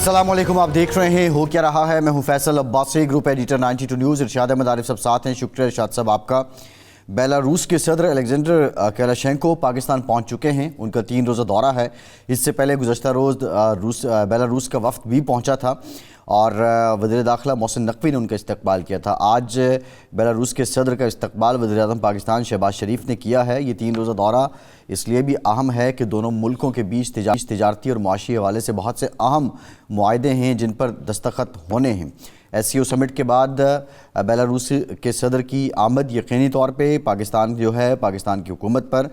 अस्सलाम वालेकुम, आप देख रहे हैं हो क्या रहा है। मैं हूं Faisal Abbasi, group editor 92 news. Irshad Ahmed Arif sahab साथ हैं। शुक्रिया इरशाद साहब आपका। बेलारूस के सदर अलेक्जेंडर कैलाशेंको पाकिस्तान पहुंच चुके हैं। उनका 3 रोज़ा दौरा है। इससे पहले गुज़श्ता रोज़ बेलारूस का वफ़द भी पहुंचा था और वज़ीर दाखिला मोहसिन नकवी ने उनका इस्तकबाल किया था। आज बेलारूस के सदर का इस्तकबाल वज़ीर आज़म पाकिस्तान शहबाज शरीफ ने किया है। ये 3 रोज़ा दौरा इसलिए भी अहम है कि दोनों मुल्कों के बीच तिजारती और मुआशी हवाले से बहुत से अहम मुआहदे हैं जिन पर दस्तखत होने हैं। SCO समिट के बाद बेलारूस के सदर की आमद यकीनी तौर पे पाकिस्तान जो है, पाकिस्तान की हुकूमत पर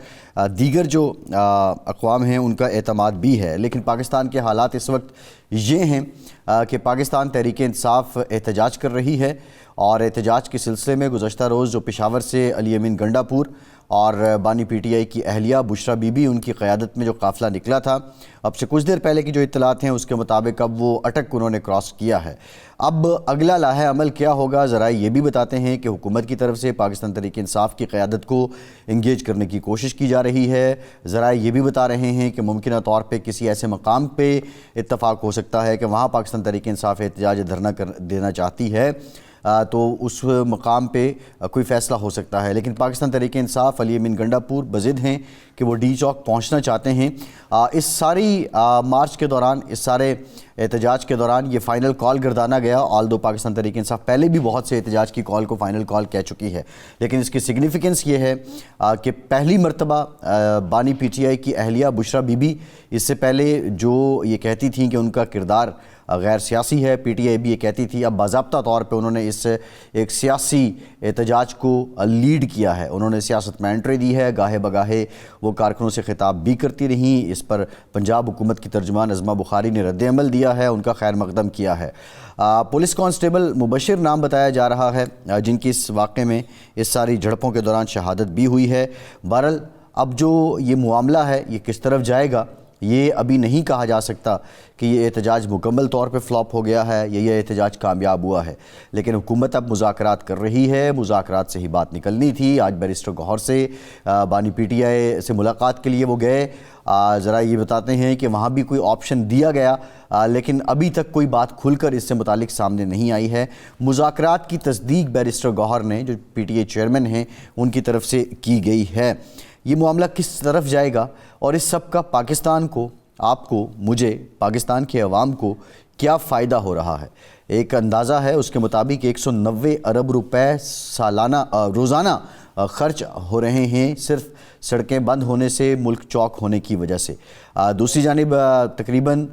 दीगर जो अक़वाम हैं उनका एतमाद भी है। लेकिन पाकिस्तान के हालात इस वक्त ये हैं कि पाकिस्तान तहरीक इंसाफ एहतजाज कर रही है और एहतजाज के सिलसिले में गुज़श्ता रोज़ जो पेशावर से अली अमीन गंडापुर और बानी PTI की अहलिया बुशरा बीबी उनकी क़यादत में जो काफ़िला निकला था, अब से कुछ देर पहले की जो इत्तलात हैं उसके मुताबिक अब वो अटक उन्होंने क्रॉस किया है। अब अगला लाहे अमल क्या होगा, ज़रा ये भी बताते हैं कि हुकूमत की तरफ से पाकिस्तान तहरीक इंसाफ की क़यादत को इंगेज करने की कोशिश की जा रही है। ज़रा ये भी बता रहे हैं कि मुमकिन तौर पर किसी ऐसे मकाम पर इत्तफ़ाक़ हो सकता है कि वहाँ पाकिस्तान तहरीक इंसाफ एहतजाज धरना कर देना चाहती है तो उस मकाम पे कोई फ़ैसला हो सकता है। लेकिन पाकिस्तान तहरीक इंसाफ अली अमीन गंडापुर बज़िद हैं कि वो D चौक पहुंचना चाहते हैं। इस सारी मार्च के दौरान, इस सारे एहतजाज के दौरान ये फ़ाइनल कॉल गर्दाना गया। ऑल्दो पाकिस्तान तहरीक इंसाफ पहले भी बहुत से एहतजाज की कॉल को फ़ाइनल कॉल कह चुकी है, लेकिन इसकी सिग्निफिकेंस ये है कि पहली मरतबा बानी PTI की अहलिया बुशरा बीबी, इससे पहले जो ये कहती थी कि उनका किरदार गैर सियासी है, PTI भी ये कहती थी, अब बाज़ाब्ता तौर पे उन्होंने इस एक सियासी एहतजाज को लीड किया है। उन्होंने सियासत में एंट्री दी है, गाहे बगाहे वो कारकुनों से खिताब भी करती रहीं। इस पर पंजाब हुकूमत की तर्जुमान अज़मा बुखारी ने रद्द अमल दिया है, उनका खैर मकदम किया है। पुलिस कांस्टेबल मुबशिर नाम बताया जा रहा है जिनकी इस वाक़े में इस सारी झड़पों के दौरान शहादत भी हुई है। बहरहाल अब जो ये मामला है ये किस तरफ जाएगा ये अभी नहीं कहा जा सकता कि ये एहतजाज मुकम्मल तौर पे फ्लॉप हो गया है या ये एहतजाज कामयाब हुआ है। लेकिन हुकूमत अब मुज़ाकरात कर रही है, मुज़ाकरात से ही बात निकलनी थी। आज बैरिस्टर गौहर से बानी PTI से मुलाकात के लिए वो गए। ज़रा ये बताते हैं कि वहाँ भी कोई ऑप्शन दिया गया, लेकिन अभी तक कोई बात खुलकर इससे मुतालिक सामने नहीं आई है। मुज़ाकरात की तस्दीक बैरिस्टर गौहर ने, जो PTI चेयरमैन हैं, उनकी तरफ से की गई है। ये मामला किस तरफ जाएगा और इस सब का पाकिस्तान को, आपको, मुझे, पाकिस्तान के अवाम को क्या फ़ायदा हो रहा है। एक अंदाज़ा है उसके मुताबिक 190 अरब रुपए सालाना रोज़ाना ख़र्च हो रहे हैं सिर्फ सड़कें बंद होने से, मुल्क चौक होने की वजह से। दूसरी जानिब तकरीबन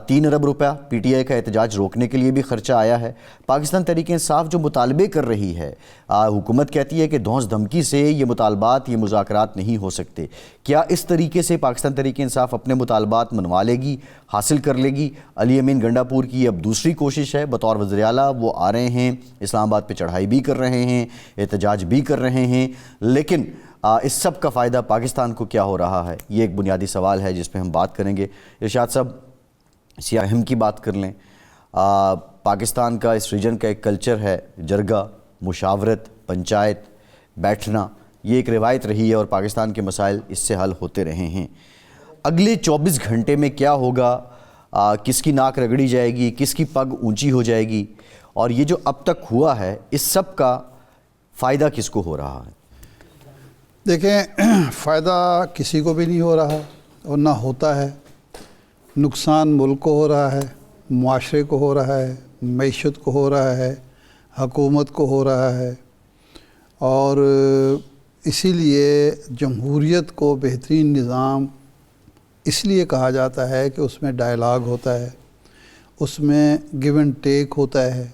3 अरब रुपया PTI का एहतजाज रोकने के लिए भी ख़र्चा आया है। पाकिस्तान तहरीक इंसाफ जो मुतालबे कर रही है, हुकूमत कहती है कि धौंस धमकी से ये मुतालबात, ये मुज़ाकरात नहीं हो सकते। क्या इस तरीके से पाकिस्तान तहरीक इंसाफ अपने मुतालबात मनवा लेगी, हासिल कर लेगी? अली अमीन गंडापुर की अब दूसरी कोशिश है, बतौर वज़ीर आला वो आ रहे हैं, इस्लामाबाद पर चढ़ाई भी कर रहे हैं, एहतजाज भी कर रहे हैं। लेकिन इस सब का फ़ायदा पाकिस्तान को क्या हो रहा है, ये एक बुनियादी सवाल है जिस पर हम बात करेंगे। इरशाद साहब, सियाहम की बात कर लें, पाकिस्तान का, इस रीजन का एक कल्चर है, जरगा, मुशावरत, पंचायत, बैठना, ये एक रिवायत रही है और पाकिस्तान के मसाइल इससे हल होते रहे हैं। अगले 24 घंटे में क्या होगा, किसकी नाक रगड़ी जाएगी, किसकी पग ऊंची हो जाएगी, और ये जो अब तक हुआ है इस सब का फ़ायदा किसको हो रहा है? देखें, फ़ायदा किसी को भी नहीं हो रहा और ना होता है। नुकसान मुल्क को हो रहा है, मुआशरे को हो रहा है, मईशत को हो रहा है, हुकूमत को हो रहा है। और इसीलिए जमहूरियत को बेहतरीन निज़ाम इसलिए कहा जाता है कि उसमें डायलॉग होता है, उसमें गिव एंड टेक होता है,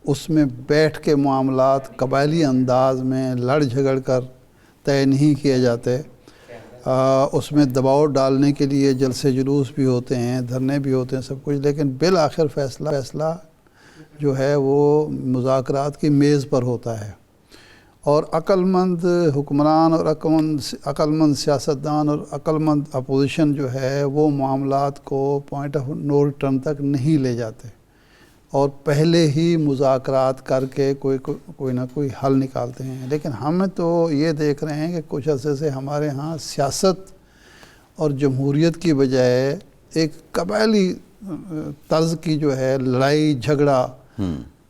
उसमें बैठ के मामलात कबायली अंदाज में लड़ झगड़ कर तय नहीं किए जाते। उसमें दबाव डालने के लिए जलसे जुलूस भी होते हैं, धरने भी होते हैं, सब कुछ, लेकिन बिल आखिर फ़ैसला जो है वो मुज़ाकरात की मेज़ पर होता है। और अक्लमंद हुक्मरान और अक्लमंद सियासतदान और अक्लमंद अपोजिशन जो है वो मामलात को पॉइंट ऑफ नो रिटर्न तक नहीं ले जाते और पहले ही मुज़ाकरात करके कोई ना कोई हल निकालते हैं। लेकिन हम तो ये देख रहे हैं कि कुछ अर्से से हमारे यहाँ सियासत और जमहूरियत की बजाय एक कबायली तर्ज की जो है लड़ाई झगड़ा,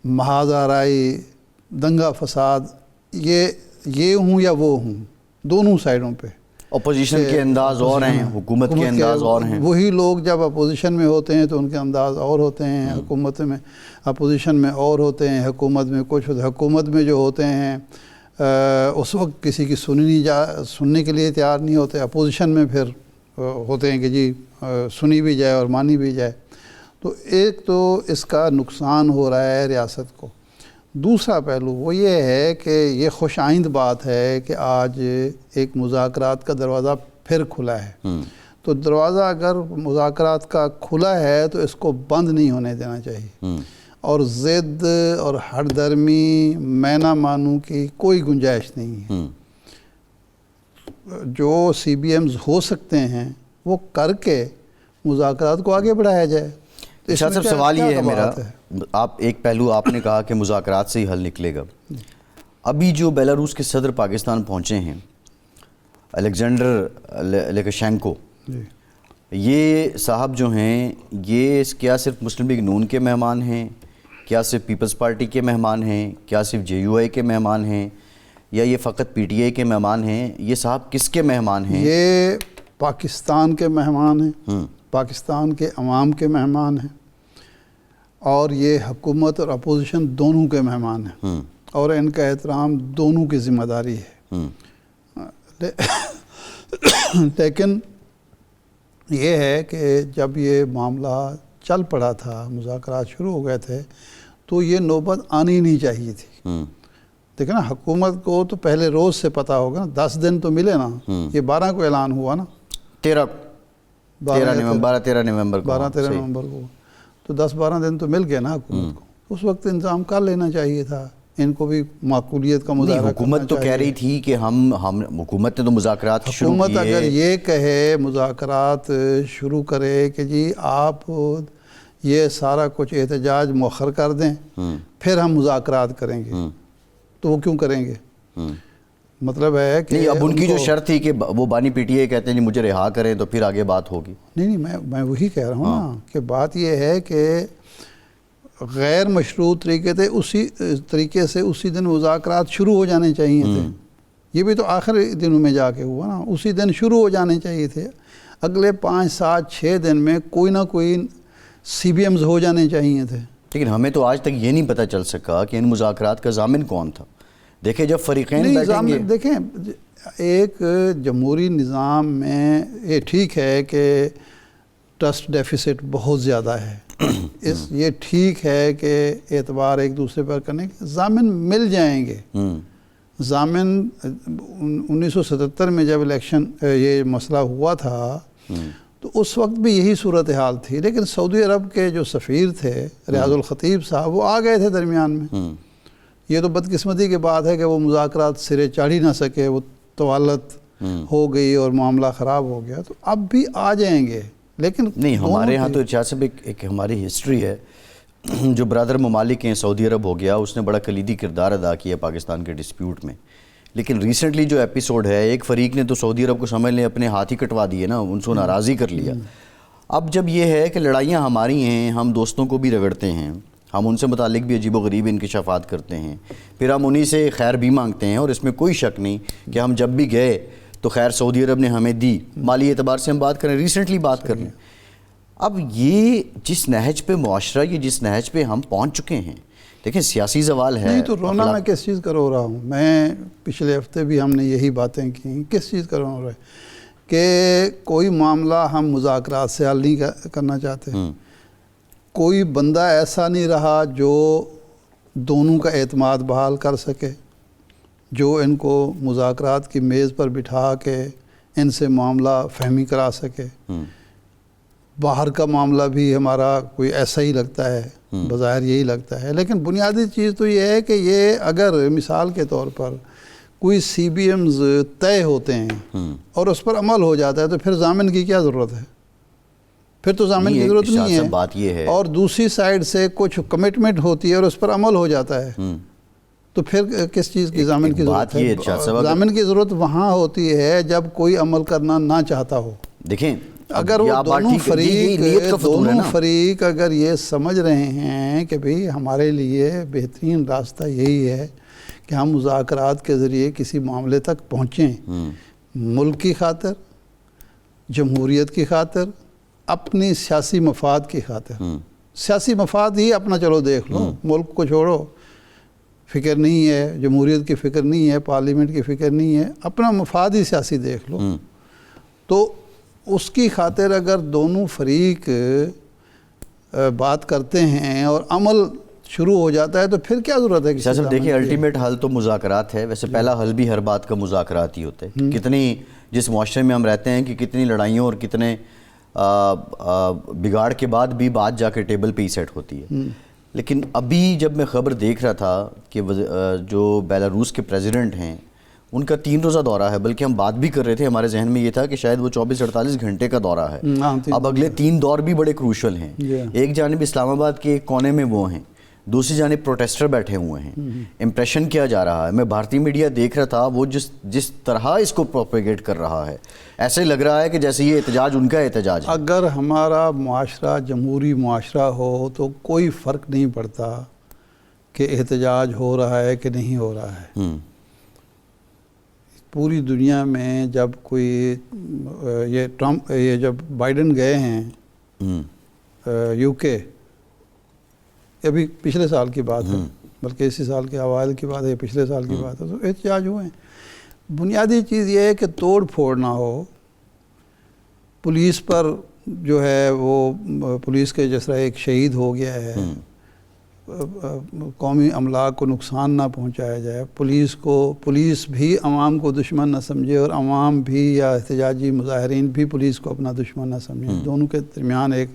महाजाराई, दंगा फसाद, ये हूँ या वो हूँ, दोनों साइडों पे अपोजिशन के अंदाज और हैं, हुकूमत के अंदाज और हैं। वही लोग जब अपोजिशन में होते हैं तो उनके अंदाज और होते हैं, हुकूमत में अपोजिशन में और होते हैं, हुकूमत में कुछ होते हैं। हुकूमत में जो होते हैं उस वक्त किसी की सुनने के लिए तैयार नहीं होते, अपोजिशन में फिर होते हैं कि जी सुनी भी जाए और मानी भी जाए। तो एक तो इसका नुकसान हो रहा है रियासत को। दूसरा पहलू वो ये है कि ये खुश आइंद बात है कि आज एक मुज़ाकरात का दरवाज़ा फिर खुला है। तो दरवाज़ा अगर मुज़ाकरात का खुला है तो इसको बंद नहीं होने देना चाहिए, और ज़िद और हरदर्मी, मैं ना मानूं की कोई गुंजाइश नहीं है। जो CBMs हो सकते हैं वो करके मुज़ाकरात को आगे बढ़ाया जाए। शाह साहब, सवाल ये है मेरा, आप एक पहलू आपने कहा कि मुज़ाकरात से ही हल निकलेगा। अभी जो बेलारूस के सदर पाकिस्तान पहुंचे हैं, अलेक्जेंडर लुकाशेंको, ये साहब जो हैं, ये क्या सिर्फ मुस्लिम लीग नून के मेहमान हैं, क्या सिर्फ पीपल्स पार्टी के मेहमान हैं, क्या सिर्फ JUI के मेहमान हैं, या ये फ़कत PTI के मेहमान हैं? ये साहब किसके मेहमान हैं? ये पाकिस्तान के मेहमान हैं, पाकिस्तान के अवाम के मेहमान हैं, और ये हुकूमत और अपोजिशन दोनों के मेहमान हैं, और इनका एहतराम दोनों की ज़िम्मेदारी है। लेकिन ये है कि जब ये मामला चल पड़ा था, मुज़ाकरात शुरू हो गए थे, तो ये नौबत आनी नहीं चाहिए थी। देखिए ना, हुकूमत को तो पहले रोज़ से पता होगा ना, 10 दिन तो मिले ना। ये 12 को ऐलान हुआ ना, 13 नवंबर को, तो 10-12 दिन तो मिल गए ना हुकूमत को। उस वक्त इंतज़ाम कर लेना चाहिए था, इनको भी माकूलियत का मुज़ाहरा। हुकूमत तो कह रही थी कि हम हुकूमत ने तो मुज़ाकरात शुरू किए। हुकूमत अगर ये कहे, मुज़ाकरात शुरू करे कि जी आप ये सारा कुछ एहतजाज मौखर कर दें, फिर हम मुज़ाकरात करेंगे, तो वो क्यों करेंगे? मतलब है कि नहीं, अब उनकी जो शर्त थी कि वो बानी PTI कहते हैं मुझे रिहा करें तो फिर आगे बात होगी। नहीं, मैं वही कह रहा हूँ ना कि बात ये है कि गैर मशरूत तरीके से उसी दिन मुज़ाकरात शुरू हो जाने चाहिए थे। ये भी तो आखिरी दिनों में जाके हुआ ना, उसी दिन शुरू हो जाने चाहिए थे। अगले 5, 7, 6 दिन में कोई ना कोई CBMs हो जाने चाहिए थे। लेकिन हमें तो आज तक ये नहीं पता चल सका कि इन मुज़ाकरात का ज़ामिन कौन था। देखें, जब फ़रीक़ैन बैठेंगे, देखें, एक जमहूरी निज़ाम में ये ठीक है कि ट्रस्ट डेफिसिट बहुत ज़्यादा है, ये ठीक है कि एतबार एक दूसरे पर करने के ज़ामिन मिल जाएंगे। ज़ामिन 1977 में जब इलेक्शन ये मसला हुआ था तो उस वक्त भी यही सूरत हाल थी, लेकिन सऊदी अरब के जो सफ़ीर थे रियाजुल ख़तीब साहब, वो आ गए थे दरमियान में। ये तो बदकिस्मती की बात है कि वो मुज़ाकरात सिरे चढ़ ही ना सके, वो तवालत हो गई और मामला ख़राब हो गया। तो अब भी आ जाएंगे, लेकिन नहीं, हमारे यहाँ तो इर्शाद साहब एक हमारी हिस्ट्री है। जो ब्रदर ममालिक हैं, सऊदी अरब हो गया, उसने बड़ा कलीदी किरदार अदा किया पाकिस्तान के डिस्प्यूट में। लेकिन रिसेंटली जो एपिसोड है, एक फ़रीक ने तो सऊदी अरब को समझ लें अपने हाथ ही कटवा दिए ना, उनसे नाराज़ी कर लिया। अब जब ये है कि लड़ाइयाँ हमारी हैं, हम दोस्तों को भी रगड़ते हैं, हम उनसे मुतालिक भी अजीब व गरीब इंकशाफात करते हैं, फिर हम उन्हीं से खैर भी मांगते हैं, और इसमें कोई शक नहीं कि हम जब भी गए तो खैर सऊदी अरब ने हमें दी। माली एतबार से हम बात करें, रिसेंटली बात करें, अब ये जिस नहज पे मुआशरा, ये जिस नहज पे हम पहुँच चुके हैं, देखें सियासी ज़वाल है। नहीं तो रोना मैं किस चीज़ का रो रहा हूँ? मैं पिछले हफ्ते भी हमने यही बातें की, किस चीज़ का रो रहा है कि कोई मामला हम मुज़ाकरात से हल नहीं करना चाहते। कोई बंदा ऐसा नहीं रहा जो दोनों का एतमाद बहाल कर सके, जो इनको मुज़ाकरात की मेज़ पर बिठा के इनसे मामला फहमी करा सके। बाहर का मामला भी हमारा कोई ऐसा ही लगता है, बज़ाहिर यही लगता है, लेकिन बुनियादी चीज़ तो ये है कि ये अगर मिसाल के तौर पर कोई CBMs तय होते हैं और उस पर अमल हो जाता है तो फिर ज़ामिन की क्या ज़रूरत है? फिर तो ज़ामिन की ज़रूरत नहीं है। बात ये है, और दूसरी साइड से कुछ कमिटमेंट होती है और उस पर अमल हो जाता है, तो फिर किस चीज़ की ज़ामिन की ज़रूरत है? ज़ामिन की ज़रूरत वहाँ होती है जब कोई अमल करना ना चाहता हो। देखें अगर वो दोनों फरीक अगर ये समझ रहे हैं कि भाई हमारे लिए बेहतरीन रास्ता यही है कि हम मुज़ाकरात के ज़रिए किसी मामले तक पहुँचें, मुल्क की खातिर, जमहूरियत की खातिर, अपनी सियासी मफाद की खातिर। सियासी मफाद ही अपना चलो देख लो, मुल्क को छोड़ो, फ़िक्र नहीं है, जमहूरियत की फ़िक्र नहीं है, पार्लियामेंट की फ़िक्र नहीं है, अपना मफाद ही सियासी देख लो। तो उसकी खातिर अगर दोनों फरीक बात करते हैं और अमल शुरू हो जाता है तो फिर क्या ज़रूरत है कि सर देखिए अल्टीमेट हल तो मुज़ाकरात है। वैसे पहला हल भी हर बात का मुज़ाकरात ही होता है। कितनी जिस मुआशरे में हम रहते हैं कि कितनी लड़ाइयों और कितने बिगाड़ के बाद भी बात जाके टेबल पे ही सेट होती है। लेकिन अभी जब मैं ख़बर देख रहा था कि जो बेलारूस के प्रेसिडेंट हैं उनका 3 रोज़ा दौरा है, बल्कि हम बात भी कर रहे थे, हमारे जहन में ये था कि शायद वो 24-48 घंटे का दौरा है। अब अगले 3 दौर भी बड़े क्रूशल हैं। एक जानिब इस्लामाबाद के एक कोने में वो हैं, दूसरी जानिब प्रोटेस्टर बैठे हुए हैं। इम्प्रेशन किया जा रहा है, मैं भारतीय मीडिया देख रहा था, वो जिस तरह इसको प्रोपेगेट कर रहा है, ऐसे लग रहा है कि जैसे ये एहतजाज उनका एहतजाज है। अगर हमारा मुआशरा जमहूरी मुआशरा हो तो कोई फ़र्क नहीं पड़ता कि एहतजाज हो रहा है कि नहीं हो रहा है। पूरी दुनिया में जब कोई ये जब बाइडेन गए हैं यूके, अभी पिछले साल की बात है, बल्कि इसी साल के अवाइल की बात है, पिछले साल की बात है, तो एहतजाज हुए हैं। बुनियादी चीज़ ये है कि तोड़ फोड़ ना हो, पुलिस पर जो है वो पुलिस के जैसा एक शहीद हो गया है, कौमी अमला को नुकसान ना पहुंचाया जाए, पुलिस भी अवाम को दुश्मन ना समझे और अवाम भी या एहतजाजी मुजाहरीन भी पुलिस को अपना दुश्मन ना समझे। दोनों के दरमियान एक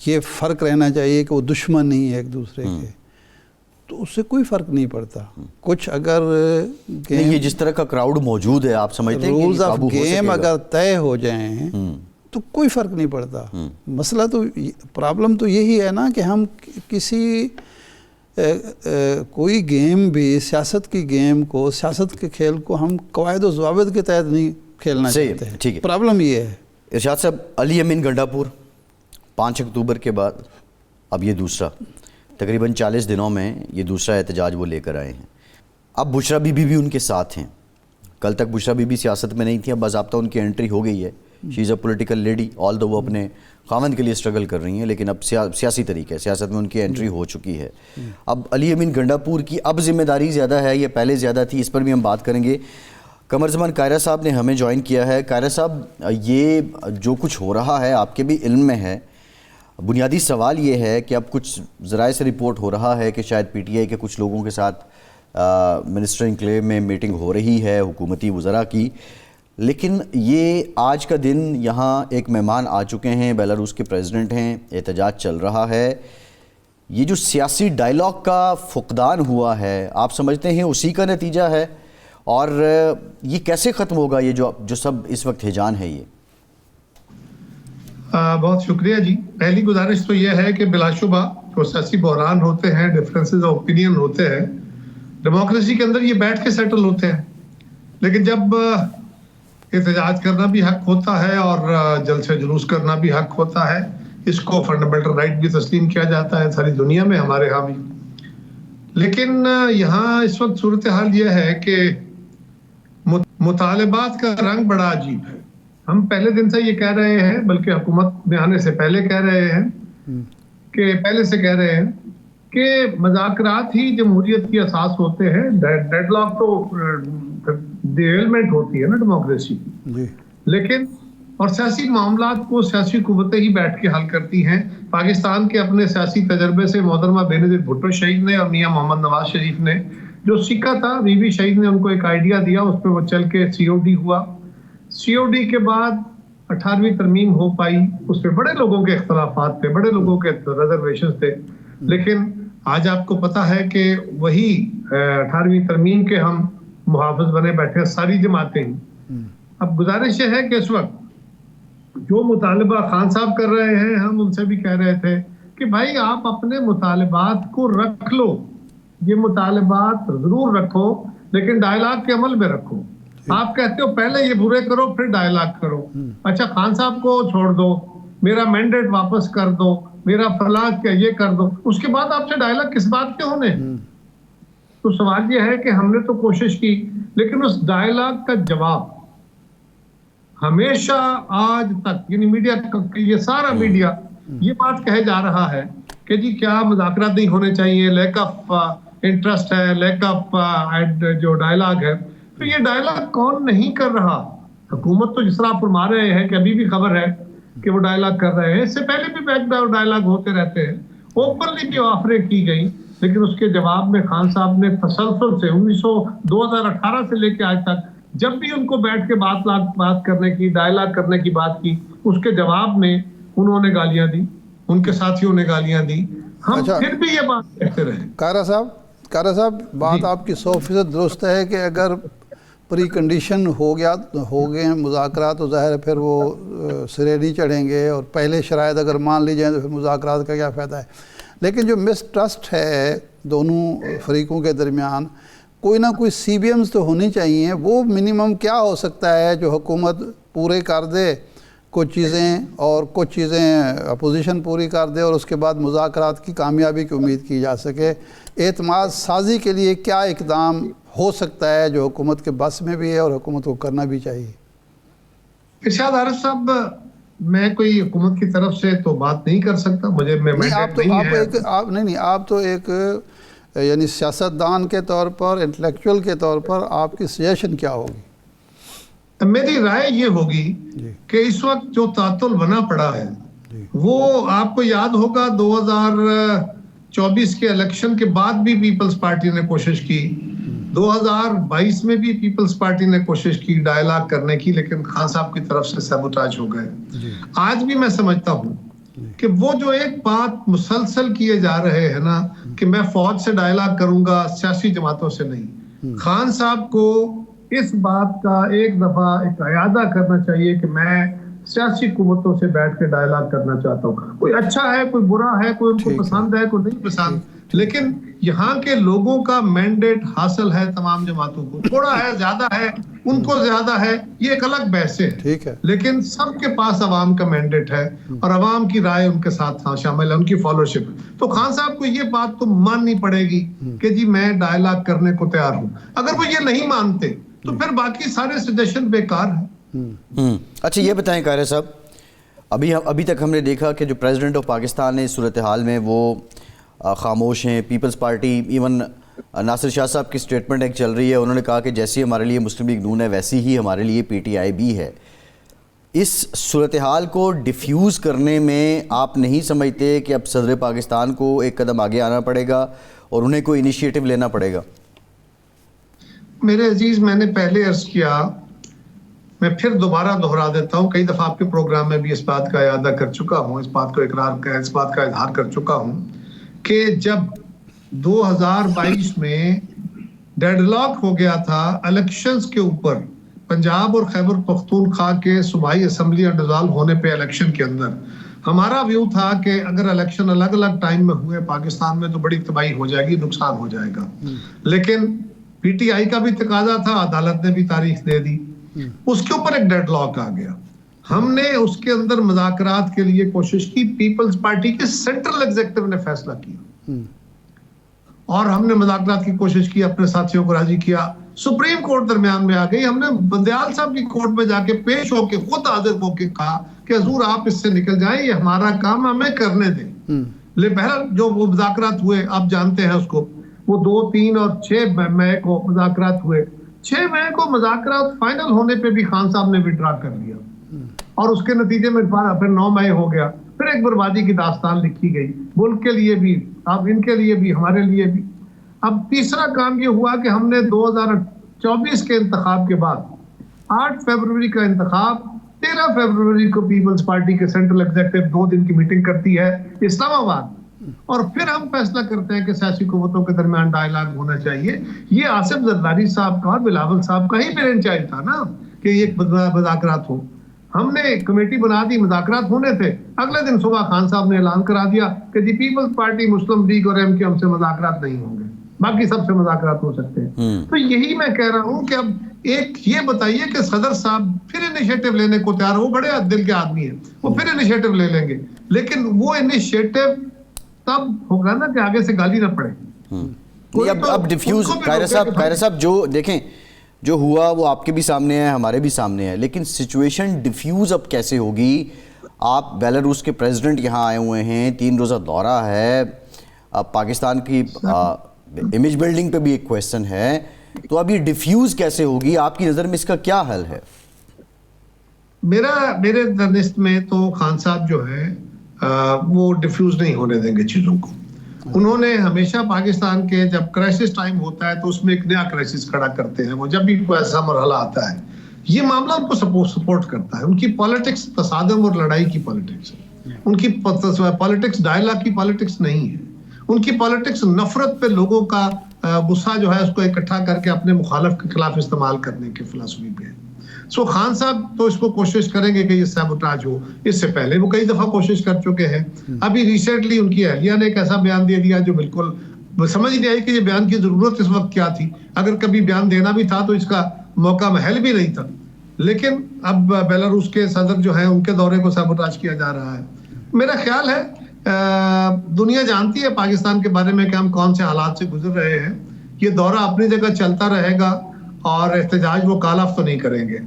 ये फ़र्क रहना चाहिए कि वो दुश्मन नहीं है एक दूसरे के, तो उससे कोई फ़र्क नहीं पड़ता। कुछ अगर गेम ये जिस तरह का क्राउड मौजूद है, आप समझते हैं रूल्स ऑफ गेम अगर तय हो जाएं तो कोई फ़र्क नहीं पड़ता। मसला तो प्रॉब्लम तो यही है ना कि हम किसी कोई गेम भी सियासत की गेम को, सियासत के खेल को हम कवायद व ज़वाबित के तहत नहीं खेलना चाहते हैं। ठीक है, प्रॉब्लम ये है। इरशाद साहब, अली अमीन गंडापुर 5 अक्टूबर के बाद अब ये दूसरा, तकरीबन 40 दिनों में ये दूसरा एहतजाज वो लेकर आए हैं। अब बुशरा बीबी भी उनके साथ हैं। कल तक बुशरा बीबी सियासत में नहीं थी, अब बाज़ाब्ता उनकी एंट्री हो गई है। She is a political lady, all दो वो अपने खामन के लिए स्ट्रगल कर रही हैं, लेकिन अब सियासी तरीके सियासत में उनकी एंट्री हो चुकी है। अब अली अमीन गंडापुर की अब जिम्मेदारी ज़्यादा है या पहले ज़्यादा थी, इस पर भी हम बात करेंगे। कमर ज़मान कायरा साहब ने हमें ज्वाइन किया है। कायरा साहब, ये जो कुछ हो रहा है आपके भी इल्म में है, बुनियादी सवाल ये है कि अब कुछ ज़राए से रिपोर्ट हो रहा है कि शायद पीटीआई के कुछ लोगों के साथ मिनिस्टर इनक्लेव में मीटिंग हो रही है हुकूमती वज़रा की, लेकिन ये आज का दिन यहाँ एक मेहमान आ चुके हैं, बेलारूस के प्रेसिडेंट हैं, एहतजाज चल रहा है। ये जो सियासी डायलॉग का फुकदान हुआ है, आप समझते हैं उसी का नतीजा है? और ये कैसे ख़त्म होगा, ये जो सब इस वक्त हिजान है ये? बहुत शुक्रिया जी। पहली गुजारिश तो यह है कि बिलाशुबा जो सियासी बहरान होते हैं, डिफरेंसेस ऑफ ओपिनियन होते हैं, डेमोक्रेसी के अंदर ये बैठ के सेटल होते हैं। लेकिन जब एहतजाज करना भी हक होता है और जलसे जुलूस करना भी हक होता है, इसको फंडामेंटल राइट भी तस्लीम किया जाता है सारी दुनिया में, हमारे यहाँ भी। लेकिन यहाँ इस वक्त सूरत हाल यह है कि मुतालबात का रंग बड़ा अजीब है। हम पहले दिन से ये कह रहे हैं, बल्कि हुकूमत में आने से पहले कह रहे हैं कि मज़ाकरात ही जमहूरियत की असास होते हैं। डेडलॉक तो डिरेलमेंट होती है ना डेमोक्रेसी की। लेकिन और सियासी मामलात को सियासी कुव्वतें ही बैठ के हल करती हैं। पाकिस्तान के अपने सियासी तजर्बे से मोहतरमा बेनज़ीर भुट्टो शहीद ने और मियां मोहम्मद नवाज शरीफ ने जो सीखा था, बीबी शहीद ने उनको एक आइडिया दिया, उस पर वो चल के COD हुआ। COD के बाद 18वीं तरमीम हो पाई, उस पर बड़े लोगों के इख्तलाफात थे, बड़े लोगों के रिजर्वेशन थे। लेकिन आज आपको पता है कि वही 18वीं तरमीम के हम मुहाफ़िज़ बने बैठे हैं सारी जमातें ही। अब गुजारिश है कि इस वक्त जो मुतालबा खान साहब कर रहे हैं, हम उनसे भी कह रहे थे कि भाई आप अपने मुतालबात को रख लो, ये मुतालबात जरूर रखो, लेकिन डायलॉग के अमल में रखो। आप कहते हो पहले ये बुरे करो फिर डायलॉग करो। अच्छा खान साहब को छोड़ दो, मेरा मैंडेट वापस कर दो, मेरा फलां क्या ये कर दो, उसके बाद आपसे डायलॉग किस बात के होने। तो सवाल ये है कि हमने तो कोशिश की, लेकिन उस डायलॉग का जवाब हमेशा आज तक यानी मीडिया, ये सारा मीडिया ये बात कहे जा रहा है कि जी क्या मुज़ाकरात नहीं होने चाहिए, लैक ऑफ इंटरेस्ट है, लैक ऑफ जो डायलॉग है। तो ये डायलॉग कौन नहीं कर रहा? हुकूमत तो जिस तरह आप फरमा रहे हैं कि अभी भी खबर है कि वो डायलॉग कर रहे हैं, इससे पहले भी बैक डायलॉग होते रहते हैं, ओपनली भी ऑफरें की गई, लेकिन उसके जवाब में खान साहब ने तसलसल से 2018 से लेकर आज तक जब भी उनको बैठ के बात करने की, डायलॉग करने की बात की, उसके जवाब में उन्होंने गालियां दी, उनके साथियों ने गालियां दी। हम फिर भी ये बात कहते रहे। कारा साहब बात आपकी 100% दुरुस्त है कि अगर प्री कंडीशन हो गए मुज़ाकरात तो ज़ाहिर है फिर वो सिरे नहीं चढ़ेंगे, और पहले शराइत अगर मान ली जाए तो फिर मुज़ाकरात का क्या फ़ायदा है। लेकिन जो मिसट्रस्ट है दोनों फरीकों के दरमियान, कोई ना कोई CBMs तो होनी चाहिए। वो मिनिमम क्या हो सकता है जो हुकूमत पूरे कर दे कुछ चीज़ें, और कुछ चीज़ें अपोजिशन पूरी कर दे, और उसके बाद मुज़ाकरात की कामयाबी की उम्मीद की जा सके। एतमाद साजी के लिए क्या इक़दाम हो सकता है जो हुकूमत के बस में भी है और हुकूमत को करना भी चाहिए? इरशाद आरिफ साहब, मैं कोई हुकूमत की तरफ से तो बात नहीं कर सकता, मुझे आप तो एक यानी सियासतदान के तौर पर, इंटेलेक्चुअल के तौर पर आपकी सजेशन क्या होगी? मेरी राय ये होगी कि इस वक्त जो तातुल बना पड़ा है वो आपको याद होगा 2024 के इलेक्शन के बाद भी पीपल्स पार्टी ने कोशिश की, 2022 में भी पीपल्स पार्टी ने कोशिश की डायलॉग करने की, लेकिन खान साहब की तरफ से सबूताज हो गए। आज भी मैं समझता हूँ कि वो जो एक बात मुसलसल किए जा रहे हैं ना कि मैं फौज से डायलॉग करूंगा, सियासी जमातों से नहीं। खान साहब को इस बात का एक दफा एक अयादा करना चाहिए कि मैं सियासी हुकूमतों से बैठ के डायलॉग करना चाहता हूँ। कोई अच्छा है, कोई बुरा है, कोई उनको पसंद है, कोई नहीं पसंद, लेकिन यहाँ के लोगों का मैंडेट हासिल है तमाम जमातों को। थोड़ा है, ज्यादा है, उनको ज्यादा है, ये एक अलग बहस है, ठीक है, लेकिन सबके पास अवाम का मैंडेट है और अवाम की राय उनके साथ शामिल है, उनकी फॉलोशिप। तो खान साहब को ये बात तो माननी पड़ेगी कि जी मैं डायलॉग करने को तैयार हूँ। अगर वो ये नहीं मानते तो फिर बाकी सारे सजेशन बेकार है। अच्छा ये बताएं कारे साहब, अभी तक हमने देखा कि जो प्रेसिडेंट ऑफ पाकिस्तान है इस सूरत हाल में वो खामोश हैं। पीपल्स पार्टी, इवन नासिर शाह साहब की स्टेटमेंट एक चल रही है, उन्होंने कहा कि जैसी हमारे लिए मुस्लिम लीग नून है वैसी ही हमारे लिए PTI भी है। इस सूरत हाल को डिफ्यूज़ करने में आप नहीं समझते कि अब सदर पाकिस्तान को एक कदम आगे आना पड़ेगा और उन्हें कोई इनिशिएटिव लेना पड़ेगा? मेरे अजीज, मैंने पहले अर्ज किया, मैं फिर दोबारा दोहरा देता हूँ, कई दफ़ा आपके प्रोग्राम में भी इस बात का यादा कर चुका हूँ, इस बात का इजहार कर चुका हूँ कि जब 2022 में डेडलॉक हो गया था इलेक्शंस के ऊपर, पंजाब और खैबर पख्तूनख्वा के सूबाई असम्बली डिसॉल्व होने पे इलेक्शन के अंदर हमारा व्यू था कि अगर इलेक्शन अलग अलग टाइम में हुए पाकिस्तान में तो बड़ी तबाही हो जाएगी, नुकसान हो जाएगा। लेकिन PTI का भी तकाजा था, अदालत ने भी तारीख दे दी, उसके ऊपर एक डेडलॉक आ गया। हमने उसके अंदर मुज़ाकरात के लिए कोशिश की, पीपल्स पार्टी के सेंट्रल एग्जीक्यूटिव ने फैसला किया और हमने मुज़ाकरात की कोशिश की, अपने साथियों को राजी किया। सुप्रीम कोर्ट दरमियान में आ गई, हमने बंदयाल साहब की कोर्ट में जाके पेश होके खुद हाजिर होके कहा कि हुजूर आप इससे निकल जाएं, ये हमारा काम, हमें करने दें। ले बहरहाल जो वो मुज़ाकरात हुए आप जानते हैं उसको, वो 2, 3 और 6 मई को मुज़ाकरात हुए। 6 मई को मुज़ाकरात फाइनल होने पे भी खान साहब ने विड्रॉ कर लिया और उसके नतीजे में फिर 9 मई हो गया, फिर एक बर्बादी की दास्तान लिखी गई, मुल्क के लिए भी, अब इनके लिए भी, हमारे लिए भी। अब तीसरा काम ये हुआ कि हमने 2024 के इंतखाब के बाद 8 फरवरी का इंतखाब, 13 फरवरी को पीपल्स पार्टी के सेंट्रल एग्जीक्यूटिव 2 दिन की मीटिंग करती है इस्लामाबाद, और फिर हम फैसला करते हैं कि सियासी कुव्वतों के दरमियान डायलॉग होना चाहिए। ये आसिफ जरदारी साहब का और बिलावल साहब का ही ब्रेन चाइल्ड था ना कि ये मुज़ाकरात हो। हमने कमेटी बना दी, मुज़ाकरात होने थे, अगले दिन सुबह खान साहब ने ऐलान करा दिया कि जी पीपल्स पार्टी, मुस्लिम लीग और MK हमसे मुज़ाकरात नहीं होंगे, बाकी सबसे मुज़ाकरात हो सकते हैं। तो यही मैं कह रहा हूँ कि अब एक ये बताइए कि सदर साहब फिर इनिशिएटिव लेने को तैयार, वो बड़े दिल के आदमी हैं, वो फिर इनिशिएटिव ले लेंगे, लेकिन वो इनिशिएटिव तब होगा ना कि आगे से गाली ना पड़े। नहीं, अब डिफ्यूज कायरा साहब जो देखें जो हुआ वो आपके भी सामने है, हमारे भी सामने है, लेकिन सिचुएशन डिफ्यूज अब कैसे होगी? आप बेलारूस के प्रेसिडेंट यहाँ आए हुए हैं, 3 रोज़ा दौरा है, अब पाकिस्तान की इमेज बिल्डिंग पे भी एक क्वेश्चन है, तो अब ये डिफ्यूज कैसे होगी? आपकी नज़र में इसका क्या हल है? मेरे दनिस्त में तो खान साहब जो है वो डिफ्यूज नहीं होने देंगे चीजों को। उन्होंने हमेशा पाकिस्तान के जब क्राइसिस टाइम होता है तो उसमें एक नया क्राइसिस खड़ा करते हैं। वो जब भी कोई ऐसा मरहला आता है, ये मामला उनको सपोर्ट करता है। उनकी पॉलिटिक्स तसादम और लड़ाई की पॉलिटिक्स है, उनकी पॉलिटिक्स डायलॉग की पॉलिटिक्स नहीं है। उनकी पॉलिटिक्स नफरत पे लोगों का गुस्सा जो है उसको इकट्ठा करके अपने मुखालिफ के खिलाफ इस्तेमाल करने की फिलॉसफी पे है। सो खान साहब तो इसको कोशिश करेंगे कि ये सैबोटाज हो। इससे पहले वो कई दफा कोशिश कर चुके हैं। अभी रिसेंटली उनकी अहलिया ने एक ऐसा बयान दे दिया जो बिल्कुल समझ नहीं आई कि ये बयान की जरूरत इस वक्त क्या थी। अगर कभी बयान देना भी था तो इसका मौका महल भी नहीं था। लेकिन अब बेलारूस के सदर जो है उनके दौरे को सैबोटाज किया जा रहा है। मेरा ख्याल है दुनिया जानती है पाकिस्तान के बारे में कि हम कौन से हालात से गुजर रहे हैं। ये दौरा अपनी जगह चलता रहेगा और एहतजाज वो कालाफ तो नहीं करेंगे।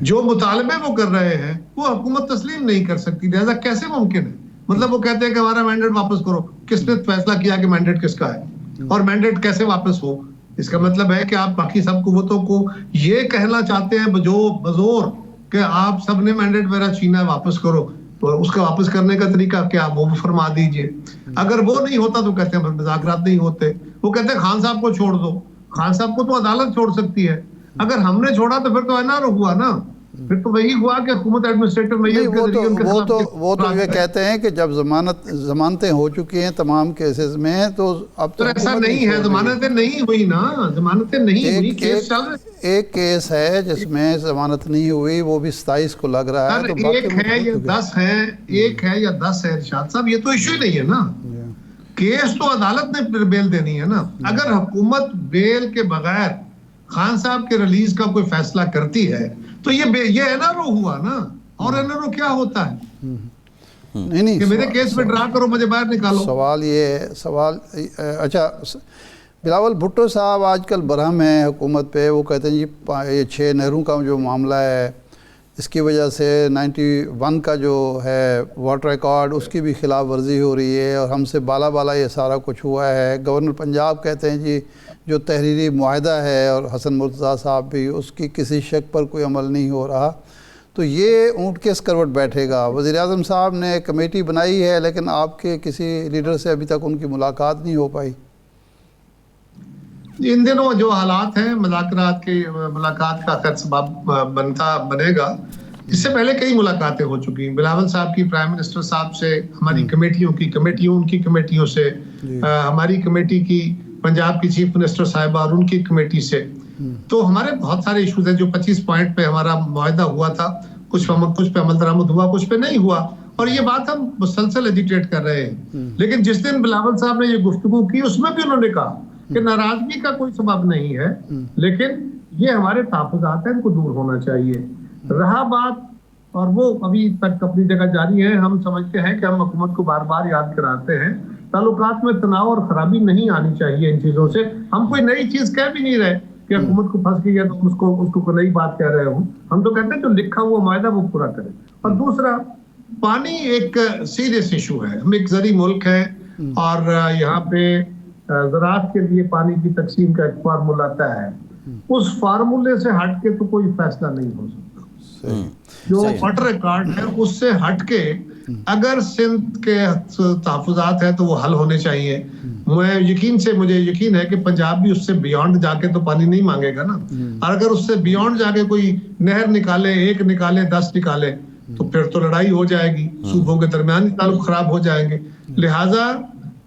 जो मुतालबे वो कर रहे हैं वो हुकूमत तस्लीम नहीं कर सकती, लिहाजा कैसे मुमकिन है? मतलब वो कहते हैं कि हमारा मैंडेट वापस करो। किसने फैसला किया कि मैंडेट किसका है और मैंडेट कैसे वापस हो? इसका मतलब है कि आप बाकी सब कुव्वतों को ये कहना चाहते हैं बजोर कि आप सबने मैंडेट मेरा छीना है, वापस करो। तो उसका वापस करने का तरीका क्या, वो फरमा दीजिए। अगर वो नहीं होता तो कहते हैं मुज़ाकरात नहीं होते। वो कहते हैं खान साहब को छोड़ दो। खान साहब को तो अदालत छोड़ सकती है। अगर हमने छोड़ा तो फिर तो एनआर हुआ ना, फिर तो वही हुआ कि हुकूमत एडमिनिस्ट्रेटिव में वो तो ये कहते हैं कि जब जमानतें हो चुकी हैं तमाम केसेस में, तो अब तो ऐसा नहीं है। जमानतें नहीं हुई ना, जमानतें नहीं हुई, केस चल रहे। एक केस है जिसमें जमानत नहीं हुई, वो भी 27 को लग रहा है। तो एक है या 10 है, एक है या 10 है इरशाद साहब, ये तो इशू ही नहीं है ना। केस तो अदालत ने बेल देनी है ना। अगर हुकूमत बेल के बगैर खान साहब के रिलीज का कोई फैसला करती है तो ये एनआरओ हुआ ना। और एनआरओ क्या होता है? नहीं कि मेरे केस में ड्रा करो, मुझे बाहर निकालो। सवाल अच्छा, बिलावल भुट्टो साहब आजकल बरहम है हुकूमत पे। वो कहते हैं जी ये 6 नहरों का जो मामला है, इसकी वजह से 91 का जो है वाटर रिकॉर्ड, उसकी भी खिलाफ वर्जी हो रही है और हमसे बाला ये सारा कुछ हुआ है। गवर्नर पंजाब कहते हैं जी जो तहरीरी मुआहदा है और हसन मुर्तज़ा साहब भी, उसकी किसी शक पर कोई अमल नहीं हो रहा। तो ये ऊँट किस करवट बैठेगा? वज़ीर-ए-आज़म साहब ने कमेटी बनाई है, लेकिन आपके किसी लीडर से अभी तक उनकी मुलाकात नहीं हो पाई। इन दिनों जो हालात हैं मुलाकात का खैर सबब बनेगा। इससे पहले कई मुलाकातें हो चुकी हैं। बिलावल साहब की प्राइम मिनिस्टर साहब से, हमारी कमेटियों उनकी कमेटियों से, हमारी कमेटी की पंजाब की चीफ मिनिस्टर साहिबा और उनकी कमेटी से। तो हमारे बहुत सारे इश्यूज हैं। जो 25 पॉइंट पे हमारा मुआहदा हुआ था, कुछ पे अमल दरामद हुआ, कुछ पे नहीं हुआ, और ये बात हम मुसलसल एजिटेट कर रहे हैं। लेकिन जिस दिन बिलावल साहब ने ये गुफ्तगू की, उसमें भी उन्होंने कहा कि नाराजगी का कोई सबब नहीं है, लेकिन ये हमारे तहफ़्फ़ुज़ात हैं, इनको दूर होना चाहिए। रहा बात, और वो अभी तक अपनी जगह जारी है। हम समझते हैं कि हम हुकूमत को बार बार याद कराते हैं, ताल्लुकात में तनाव और खराबी नहीं आनी चाहिए इन चीजों से। हम कोई नई चीज कह भी नहीं रहे कि हुकूमत को फंस गई है तो उसको नई बात कह रहे हो। हम तो कहते हैं जो लिखा हुआ मुआहदा वो पूरा करें। और दूसरा, पानी एक सीरियस इशू है। हम एक ज़री मुल्क है और यहाँ पे ज़राअत के लिए पानी की तकसीम का एक फार्मूला तय है। उस फार्मूले से हट के तो कोई फैसला नहीं हो सकता। जो वाटर रिकॉर्ड है उससे हट के अगर सिंध के तहफ़्फ़ुज़ात है तो वो हल होने चाहिए। मुझे यकीन है कि पंजाब भी उससे बियॉन्ड जाके तो पानी नहीं मांगेगा ना। और अगर उससे बियॉन्ड जाके कोई नहर निकाले, 1 निकाले, 10 निकाले, तो फिर तो लड़ाई हो जाएगी, सूबों के दरमियान ताल्लुक खराब हो जाएंगे। लिहाजा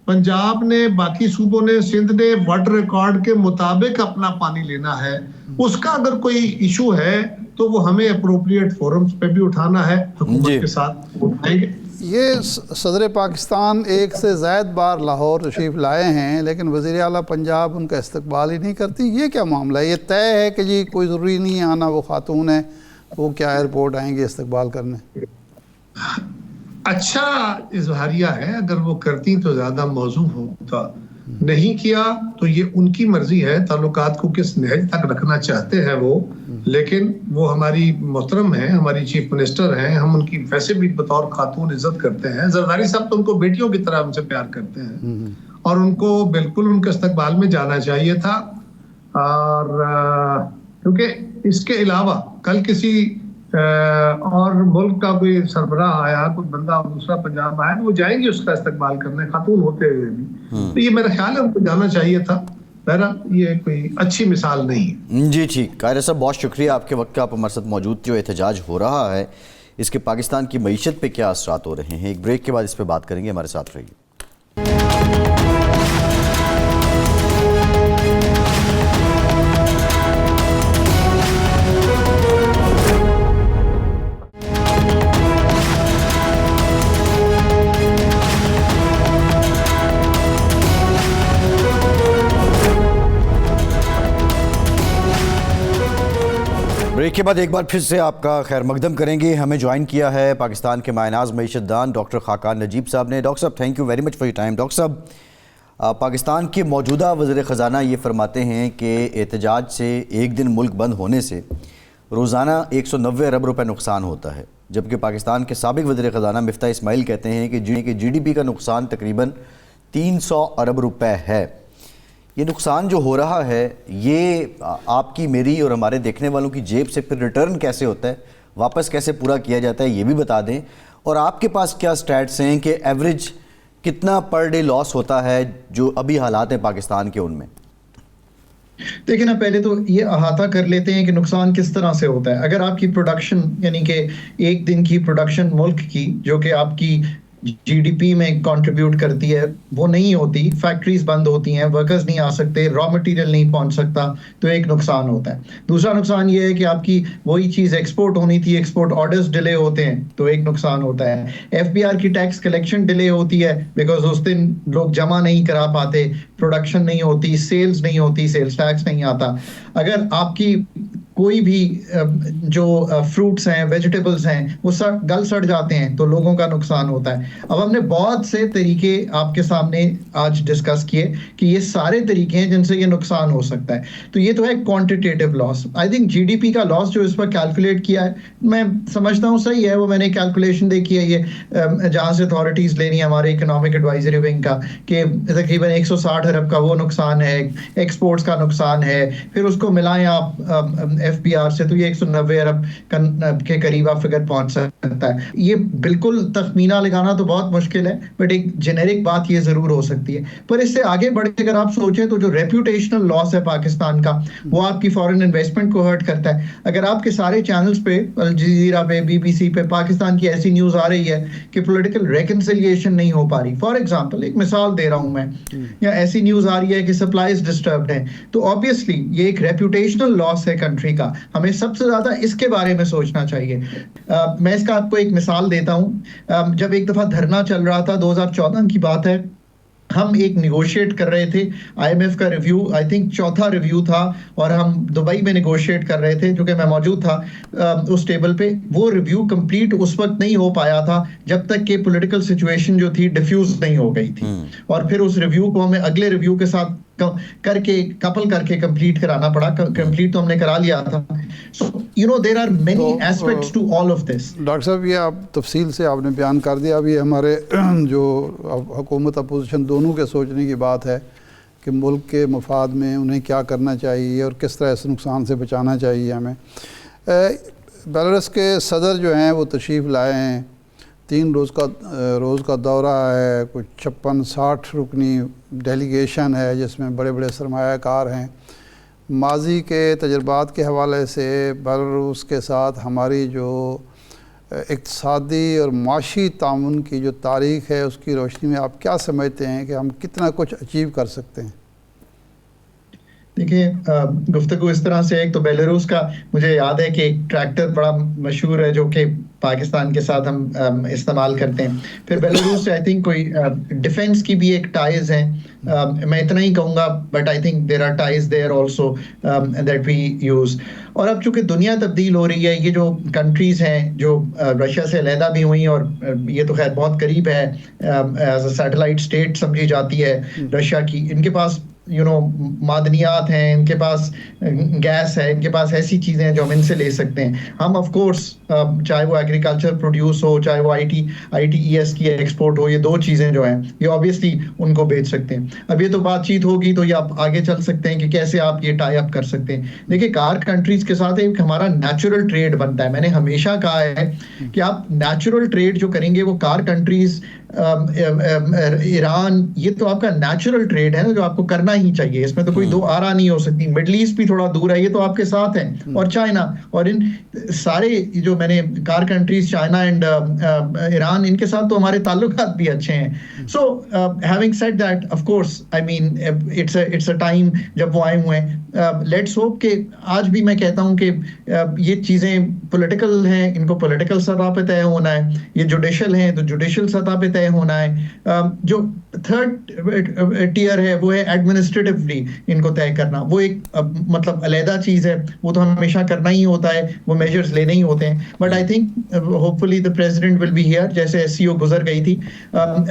पंजाब ने, बाकी सूबों ने, सिंध ने वाटर रिकॉर्ड के मुताबिक अपना पानी लेना है। उसका अगर कोई इशू है तो वो हमें अप्रोप्रिएट फोरम्स पे भी उठाना है, हुकूमत के साथ उठाएंगे। ये सदर पाकिस्तान एक से ज़ायद बार लाहौर तशरीफ़ लाए हैं, लेकिन वज़ीर आला पंजाब उनका इस्तकबाल ही नहीं करती। ये क्या मामला है? ये तय है कि जी कोई ज़रूरी नहीं है आना, वो खातून है, वो क्या एयरपोर्ट आएंगे इस्तकबाल करने? अच्छा इजहारिया है, अगर वो करती तो ज़्यादा मौजू होता। नहीं किया तो ये उनकी मर्जी है, ताल्लुकात को किस नहज तक रखना चाहते हैं वो। लेकिन वो हमारी मोहतरम है, हमारी चीफ मिनिस्टर हैं, हम उनकी वैसे भी बतौर खातून इज्जत करते हैं। जरदारी साहब तो उनको बेटियों की तरह हमसे प्यार करते हैं और उनको बिल्कुल उनके इस्तकबाल में जाना चाहिए था। और क्योंकि इसके अलावा कल किसी और मुल्क का कोई सरबराह आया, कोई बंदा दूसरा पंजाब आया, वो जाएंगे उसका इस्तकबाल करने, खातून होते हुए भी। तो ये मेरा ख्याल है उनको जाना चाहिए था। बहरहाल ये कोई अच्छी मिसाल नहीं है। जी ठीक, कायरा साहब बहुत शुक्रिया आपके वक्त का, आप हमारे साथ मौजूद थे। जो एहतजाज हो रहा है इसके पाकिस्तान की मईशत पे क्या असरात हो रहे हैं, एक ब्रेक के बाद इस पर बात करेंगे, हमारे साथ रहिए। ब्रेक के बाद एक बार फिर से आपका खैर मकदम करेंगे। हमें ज्वाइन किया है पाकिस्तान के मायनाज मईशतदान डॉक्टर खाकान नजीब साहब ने। डॉक्टर साहब thank you very much for your time. Doctor साहब, पाकिस्तान के मौजूदा वज़ीर ख़जाना ये फरमाते हैं कि एहतजाज से एक दिन मुल्क बंद होने से रोज़ाना 190 अरब रुपए नुकसान होता है, जबकि पाकिस्तान के साबिक वज़ीर ख़जाना मिफ्ता इस्माइल कहते हैं कि GDP का नुकसान तकरीबन 300 अरब रुपए है। ये नुकसान जो हो रहा है ये आपकी, मेरी और हमारे देखने वालों की जेब से फिर रिटर्न कैसे होता है, वापस कैसे पूरा किया जाता है, ये भी बता दें। और आपके पास क्या स्टैट्स हैं कि एवरेज कितना पर डे लॉस होता है जो अभी हालात हैं पाकिस्तान के उनमें? देखिए ना, पहले तो ये अहाता कर लेते हैं कि नुकसान किस तरह से होता है। अगर आपकी प्रोडक्शन यानी कि एक दिन की प्रोडक्शन मुल्क की जो कि आपकी GDP में कंट्रीब्यूट करती है वो नहीं होती, फैक्ट्रीज बंद होती हैं, वर्कर्स नहीं आ सकते, रॉ मटेरियल नहीं पहुंच सकता, तो एक नुकसान होता है। दूसरा नुकसान ये है कि आपकी वही चीज़ एक्सपोर्ट होनी थी, एक्सपोर्ट ऑर्डर्स डिले होते हैं, तो एक नुकसान होता है। FBR की टैक्स कलेक्शन डिले होती है बिकॉज उस दिन लोग जमा नहीं करा पाते, प्रोडक्शन नहीं होती, सेल्स नहीं होती, सेल्स टैक्स नहीं आता। अगर आपकी कोई भी जो फ्रूट्स हैं, वेजिटेबल्स हैं, वो गल सड़ जाते हैं तो लोगों का नुकसान होता है। अब हमने बहुत से तरीके आपके सामने आज डिस्कस किए कि ये सारे तरीके हैं जिनसे ये नुकसान हो सकता है। तो ये तो है quantitative loss. I think GDP का लॉस जो इस पर कैलकुलेट किया है, मैं समझता हूँ सही है। वो मैंने कैलकुलेशन देखी है, ये जहाँ से अथॉरिटीज़ लेनी है हमारे इकोनॉमिक एडवाइजरी विंग का, कि तकरीबन 160 अरब का वो नुकसान है, एक्सपोर्ट्स का नुकसान है, फिर उसको मिलाएं आप FBR से तो ये 190 अरब के करीब आप फिगर पहुंच सकता है। ये बिल्कुल तखमीना लगाना तो बहुत मुश्किल है, बट एक जेनेरिक बात ये जरूर हो सकती है। पर इससे आगे बढ़ के अगर आप सोचें तो जो रेप्यूटेशनल लॉस है पाकिस्तान का, वो आपकी फॉरेन इन्वेस्टमेंट को हर्ट करता है। अगर आपके सारे चैनल्स पे, अल जजीरा पे, BBC पे पाकिस्तान की ऐसी न्यूज आ रही है कि पॉलिटिकल रेकंसिलिएशन नहीं हो पा रही, फॉर एग्जाम्पल एक मिसाल दे रहा हूं मैं, या ऐसी न्यूज आ रही है कि सप्लाईज डिस्टर्ब्ड है, तो ऑब्वियसली ये एक रेप्यूटेशनल लॉस है कंट्री का। हमें सबसे ज्यादा इसके बारे में सोचना चाहिए। मैं इसका आपको एक मिसाल देता हूं। जब एक दफा धरना चल रहा था, 2014 की बात है, हम एक निगोशिएट कर रहे थे IMF का रिव्यू, आई थिंक चौथा रिव्यू था, और हम दुबई में निगोशिएट कर रहे थे, जो कि मैं मौजूद था उस टेबल पे। वो रिव्यू कंप्लीट उस वक्त नहीं हो पाया था जब तक कि पॉलिटिकल सिचुएशन जो थी डिफ्यूज नहीं हो गई थी, और फिर उस रिव्यू को हमें अगले रिव्यू के साथ करके कपल करके कंप्लीट कराना पड़ा। कंप्लीट तो हमने करा लिया था। So you know there are many aspects to all of this. Doctor साहब, ये आप तफसील से आपने बयान कर दिया। अभी हमारे जो हुकूमत अपोजिशन दोनों के सोचने की बात है कि मुल्क के मफाद में उन्हें क्या करना चाहिए और किस तरह इस नुकसान से बचाना चाहिए हमें। बेलारूस के सदर जो हैं वो तशरीफ़ लाए हैं, 3 रोज़ का दौरा है, कुछ 56-60 रुकनी डेलीगेशन है जिसमें बड़े बड़े सरमायाकार हैं। माजी के तजर्बात के हवाले से बेलारूस के साथ हमारी जो इक़्तिसादी और माशी ताउन की जो तारीख़ है उसकी रोशनी में आप क्या समझते हैं कि हम कितना कुछ अचीव कर सकते हैं? देखिए गुफ्तगू इस तरह से है, एक तो बेलारूस का मुझे याद है कि एक ट्रैक्टर बड़ा मशहूर है जो कि पाकिस्तान के साथ हम इस्तेमाल करते हैं। फिर बेलारूस से आई थिंक कोई डिफेंस की भी एक टाइज हैं, मैं इतना ही कहूँगा, but I think there are ties there also that we use. और अब चूंकि दुनिया तब्दील हो रही है, ये जो कंट्रीज हैं जो रशिया से अलहदा भी हुई और ये तो खैर बहुत करीब है, एज अ सैटेलाइट स्टेट समझी जाती है रशिया की, इनके पास मादनियात हैं, इनके पास गैस है, इनके पास ऐसी चीज़ें हैं जो हम इनसे ले सकते हैं। हम ऑफ कोर्स चाहे वो एग्रीकल्चर प्रोड्यूस हो, चाहे वो ITES की एक्सपोर्ट हो, ये दो चीज़ें जो हैं ये ऑब्वियसली उनको बेच सकते हैं। अब ये तो बातचीत होगी तो ये आप आगे चल सकते हैं कि कैसे आप ये टाई अप कर सकते हैं। देखिए कार कंट्रीज के साथ एक हमारा नेचुरल ट्रेड बनता है। मैंने हमेशा कहा है कि आप नेचुरल ट्रेड जो करेंगे वो कार कंट्रीज, ईरान, ये तो आपका नेचुरल ट्रेड है ना जो आपको करना ही चाहिए, इसमें तो कोई दो आरा नहीं हो सकती। मिडल ईस्ट भी थोड़ा दूर है, ये तो आपके साथ है, और चाइना, और इन सारे जो मैंने car countries China and Iran, इनके साथ तो हमारे ताल्लुकात भी अच्छे हैं। So having said that, of course I mean it's a time जब वो आए हुए हैं। लेट्स होप कि आज भी मैं कहता हूं कि ये चीजें पॉलिटिकल हैं, इनको पॉलिटिकल सतह पे तय होना है, ये जुडिशल हैं तो जुडिशल सतह पे तय होना है। जो थर्ड टियर है वो है एडमिनिस्ट्रेटिवली इनको तय करना, वो एक मतलब अलहदा चीज है, वो तो हमेशा करना ही होता है, वो मेजर्स लेने ही होते हैं। But I think hopefully the president will be here, जैसे SCO गुजर गई थी।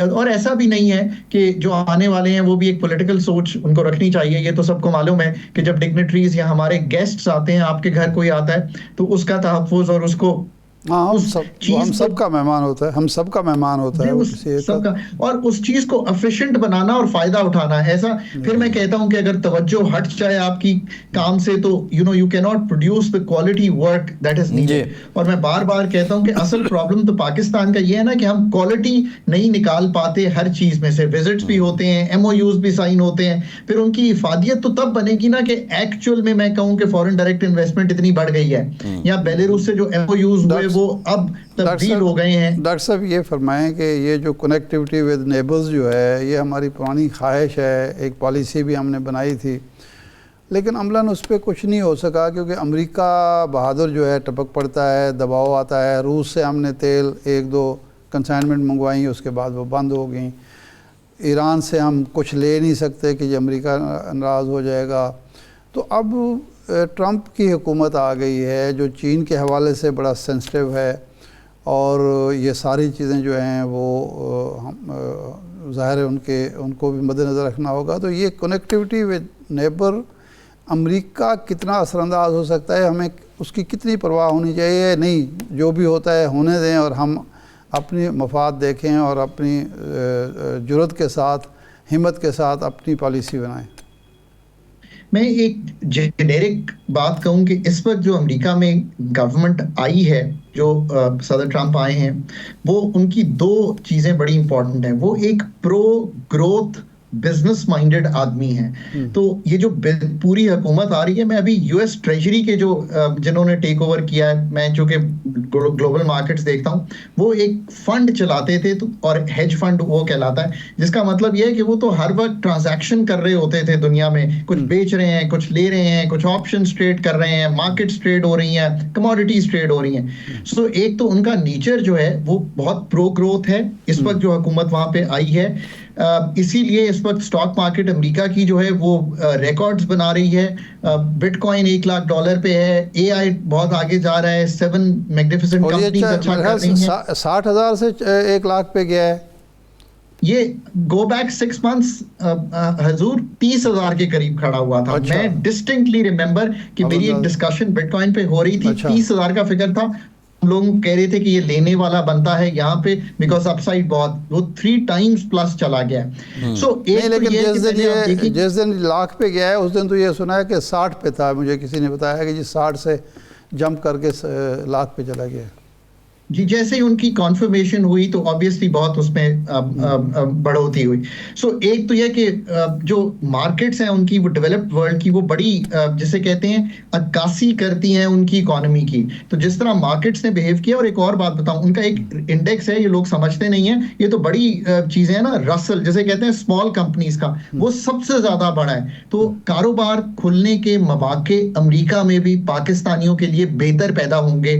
और ऐसा भी नहीं है कि जो आने वाले हैं वो भी एक पॉलिटिकल सोच उनको रखनी चाहिए। ये तो सबको मालूम है कि जब डिग्नेटरीज या हमारे गेस्ट्स आते हैं, आपके घर कोई आता है, तो उसका तहफ़्फ़ुज़ और उसको हम सबका मेहमान होता है, हम सबका मेहमान होता है सबका, और उस चीज को एफिशिएंट बनाना और फायदा उठाना है। ऐसा फिर मैं कहता हूं कि अगर तवज्जो हट जाए आपकी काम से तो you can not produce the quality work that is needed. और मैं बार बार कहता हूं कि असल प्रॉब्लम तो पाकिस्तान का ये है ना कि हम क्वालिटी नहीं निकाल पाते हर चीज में से। विजिट्स भी होते हैं, MOUs भी साइन होते हैं, फिर उनकी इफादियत तो तब बनेगी ना कि एक्चुअल में मैं कहूं कि फॉरेन डायरेक्ट इन्वेस्टमेंट इतनी बढ़ गई है, या बेलारूस से जो MOUs हुए वो अब तब्दील हो गए हैं। डॉक्टर साहब ये फरमाएं कि ये जो कनेक्टिविटी विद नेबर्स जो है, ये हमारी पुरानी ख्वाहिश है, एक पॉलिसी भी हमने बनाई थी, लेकिन अमलन उस पर कुछ नहीं हो सका क्योंकि अमेरिका बहादुर जो है टपक पड़ता है, दबाव आता है। रूस से हमने तेल 1-2 कंसाइनमेंट मंगवाई, उसके बाद वो बंद हो गई। ईरान से हम कुछ ले नहीं सकते कि अमेरिका नाराज़ हो जाएगा। तो अब ट्रंप की हुकूमत आ गई है जो चीन के हवाले से बड़ा सेंसिटिव है, और ये सारी चीज़ें जो हैं वो ज़ाहिर है उनको भी मद्देनज़र रखना होगा। तो ये कनेक्टिविटी विद नेबर अमेरिका कितना असरअंदाज हो सकता है, हमें उसकी कितनी परवाह होनी चाहिए? नहीं, जो भी होता है होने दें और हम अपनी मफाद देखें और अपनी जुर्रत के साथ, हिम्मत के साथ अपनी पॉलिसी बनाएं। मैं एक जेनेरिक बात कहूं कि इस वक्त जो अमेरिका में गवर्नमेंट आई है, जो सदर ट्रंप आए हैं, वो उनकी 2 चीज़ें बड़ी इंपॉर्टेंट हैं। वो एक प्रो ग्रोथ बिजनेस माइंडेड आदमी है। तो ये जो पूरी हुकूमत आ रही है, मैं अभी US ट्रेजरी के जो जिन्होंने टेक ओवर किया है, मैं जो कि ग्लोबल मार्केट्स देखता हूँ, वो एक फंड चलाते थे, तो और हेज फंड वो कहलाता है, जिसका मतलब ये है कि वो तो हर वक्त ट्रांजैक्शन कर रहे होते थे दुनिया में, कुछ बेच रहे हैं, कुछ ले रहे हैं, कुछ ऑप्शंस ट्रेड कर रहे हैं, मार्केट्स ट्रेड हो रही हैं, कमोडिटीज ट्रेड हो रही हैं। सो एक तो उनका नेचर जो है वो बहुत प्रो ग्रोथ है इस वक्त जो हुकूमत वहाँ पे आई है। इसीलिए इस वक्त स्टॉक मार्केट अमेरिका की जो है वो रिकॉर्ड्स बना रही है। बिटकॉइन $1 लाख पे है, AI बहुत आगे जा रहा है, 7 मैग्निफिसेंट कंपनीज अच्छा कर रही हैं। 60,000 से 1 लाख पे गया है। ये गो बैक 6 मंथ्स हजूर 30,000 के करीब खड़ा हुआ था। अच्छा। मैं डिस्टिंक्टली रिमेंबर कि मेरी एक डिस्कशन बिटकॉइन पे हो रही थी। अच्छा। 30,000 का फिगर था, लोग कह रहे थे कि ये लेने वाला बनता है यहाँ पे, बिकॉज अपसाइड बहुत, वो 3 टाइम्स प्लस चला गया है। सो लेकिन जिस दिन लाख पे गया है उस दिन तो ये सुना है कि 60 पे था। मुझे किसी ने बताया कि जी 60 से जंप करके लाख पे चला गया। जी, जैसे ही उनकी कॉन्फर्मेशन हुई तो ऑब्वियसली बहुत उसमें बढ़ोतरी हुई। सो एक तो यह कि जो मार्केट्स हैं उनकी, वो डेवलप्ड वर्ल्ड की, वो बड़ी जिसे कहते हैं अक्कासी करती हैं उनकी इकोनॉमी की। तो जिस तरह मार्केट्स ने बिहेव किया, और एक और बात बताऊं, उनका एक इंडेक्स है, ये लोग समझते नहीं है, ये तो बड़ी चीजें हैं ना, रसल जिसे कहते हैं स्मॉल कंपनीज का, वो सबसे ज्यादा बड़ा है। तो कारोबार खुलने के मौके अमेरिका में भी पाकिस्तानियों के लिए बेहतर पैदा होंगे।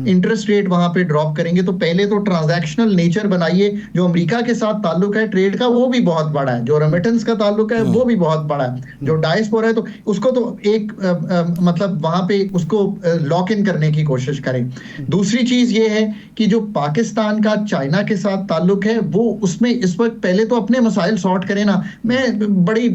इंटरेस्ट रेट वहां पे ड्रॉप करेंगे, तो पहले तो ट्रांजैक्शनल नेचर बनाइए, जो अमेरिका के साथ ताल्लुक है ट्रेड का वो भी बहुत बड़ा है, जो रेमिटेंस का ताल्लुक है वो भी बहुत बड़ा है, जो डायस्पोरा है तो उसको तो एक मतलब वहां पे उसको लॉक इन करने की कोशिश करें। दूसरी चीज ये है कि जो पाकिस्तान का चाइना के साथ ताल्लुक है, वो उसमें इस वक्त पहले तो अपने मसाइल सॉर्ट करें ना। मैं बड़ी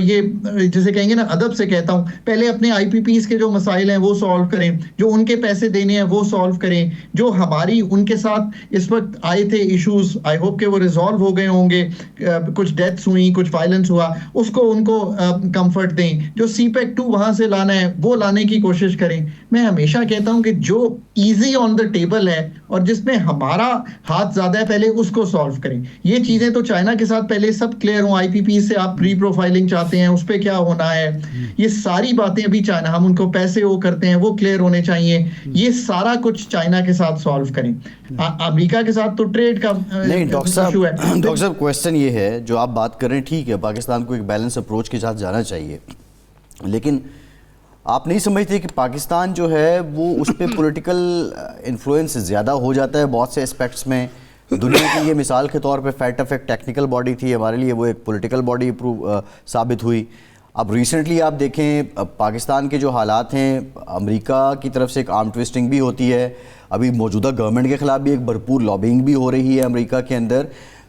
ये जिसे कहेंगे ना अदब से कहता हूं, पहले अपने आईपीपीस के जो मसाइल हैं वो सॉल्व करें, जो उनके पैसे देने हैं वो सॉल्व करें, जो हमारी उनके साथ इस वक्त आए थे इश्यूज, आई होप के वो रिजॉल्व हो गए होंगे, कुछ डेथ्स हुई, कुछ वायलेंस हुआ, उसको उनको कंफर्ट दें, जो सीपेक 2 वहां से लाना है वो लाने की कोशिश करें। मैं हमेशा कहता हूं कि जो इजी ऑन द टेबल है और जिसमें हमारा हाथ ज्यादा है, पहले उसको सॉल्व करें। ये चीजें तो चाइना के साथ पहले सब क्लियर हो, आईपीपी से आप प्री प्रोफाइलिंग चाहते हैं, उस पर क्या होना है, ये सारी बातें अभी चाइना, हम उनको पैसे वो करते हैं वो क्लियर होने चाहिए, ये सारा कुछ चाइना के साथ सॉल्व करें। अमेरिका के साथ तो ट्रेड का नहीं डॉक्टर साहब क्वेश्चन ये है, जो आप बात कर रहे हैं ठीक है, पाकिस्तान को एक बैलेंस अप्रोच के साथ जाना चाहिए, लेकिन आप नहीं समझते कि पाकिस्तान जो है वो उस पर पॉलिटिकल इन्फ्लुएंस ज़्यादा हो जाता है बहुत से एस्पेक्ट्स में। दुनिया की ये मिसाल के तौर पे फैट एक टेक्निकल बॉडी थी, हमारे लिए वो एक पॉलिटिकल बॉडी साबित हुई। अब रिसेंटली आप देखें पाकिस्तान के जो हालात हैं, अमेरिका की तरफ से एक आर्म ट्विस्टिंग भी होती है, अभी मौजूदा गवर्नमेंट के ख़िलाफ़ भी एक भरपूर लॉबिंग भी हो रही है अमेरिका के अंदर।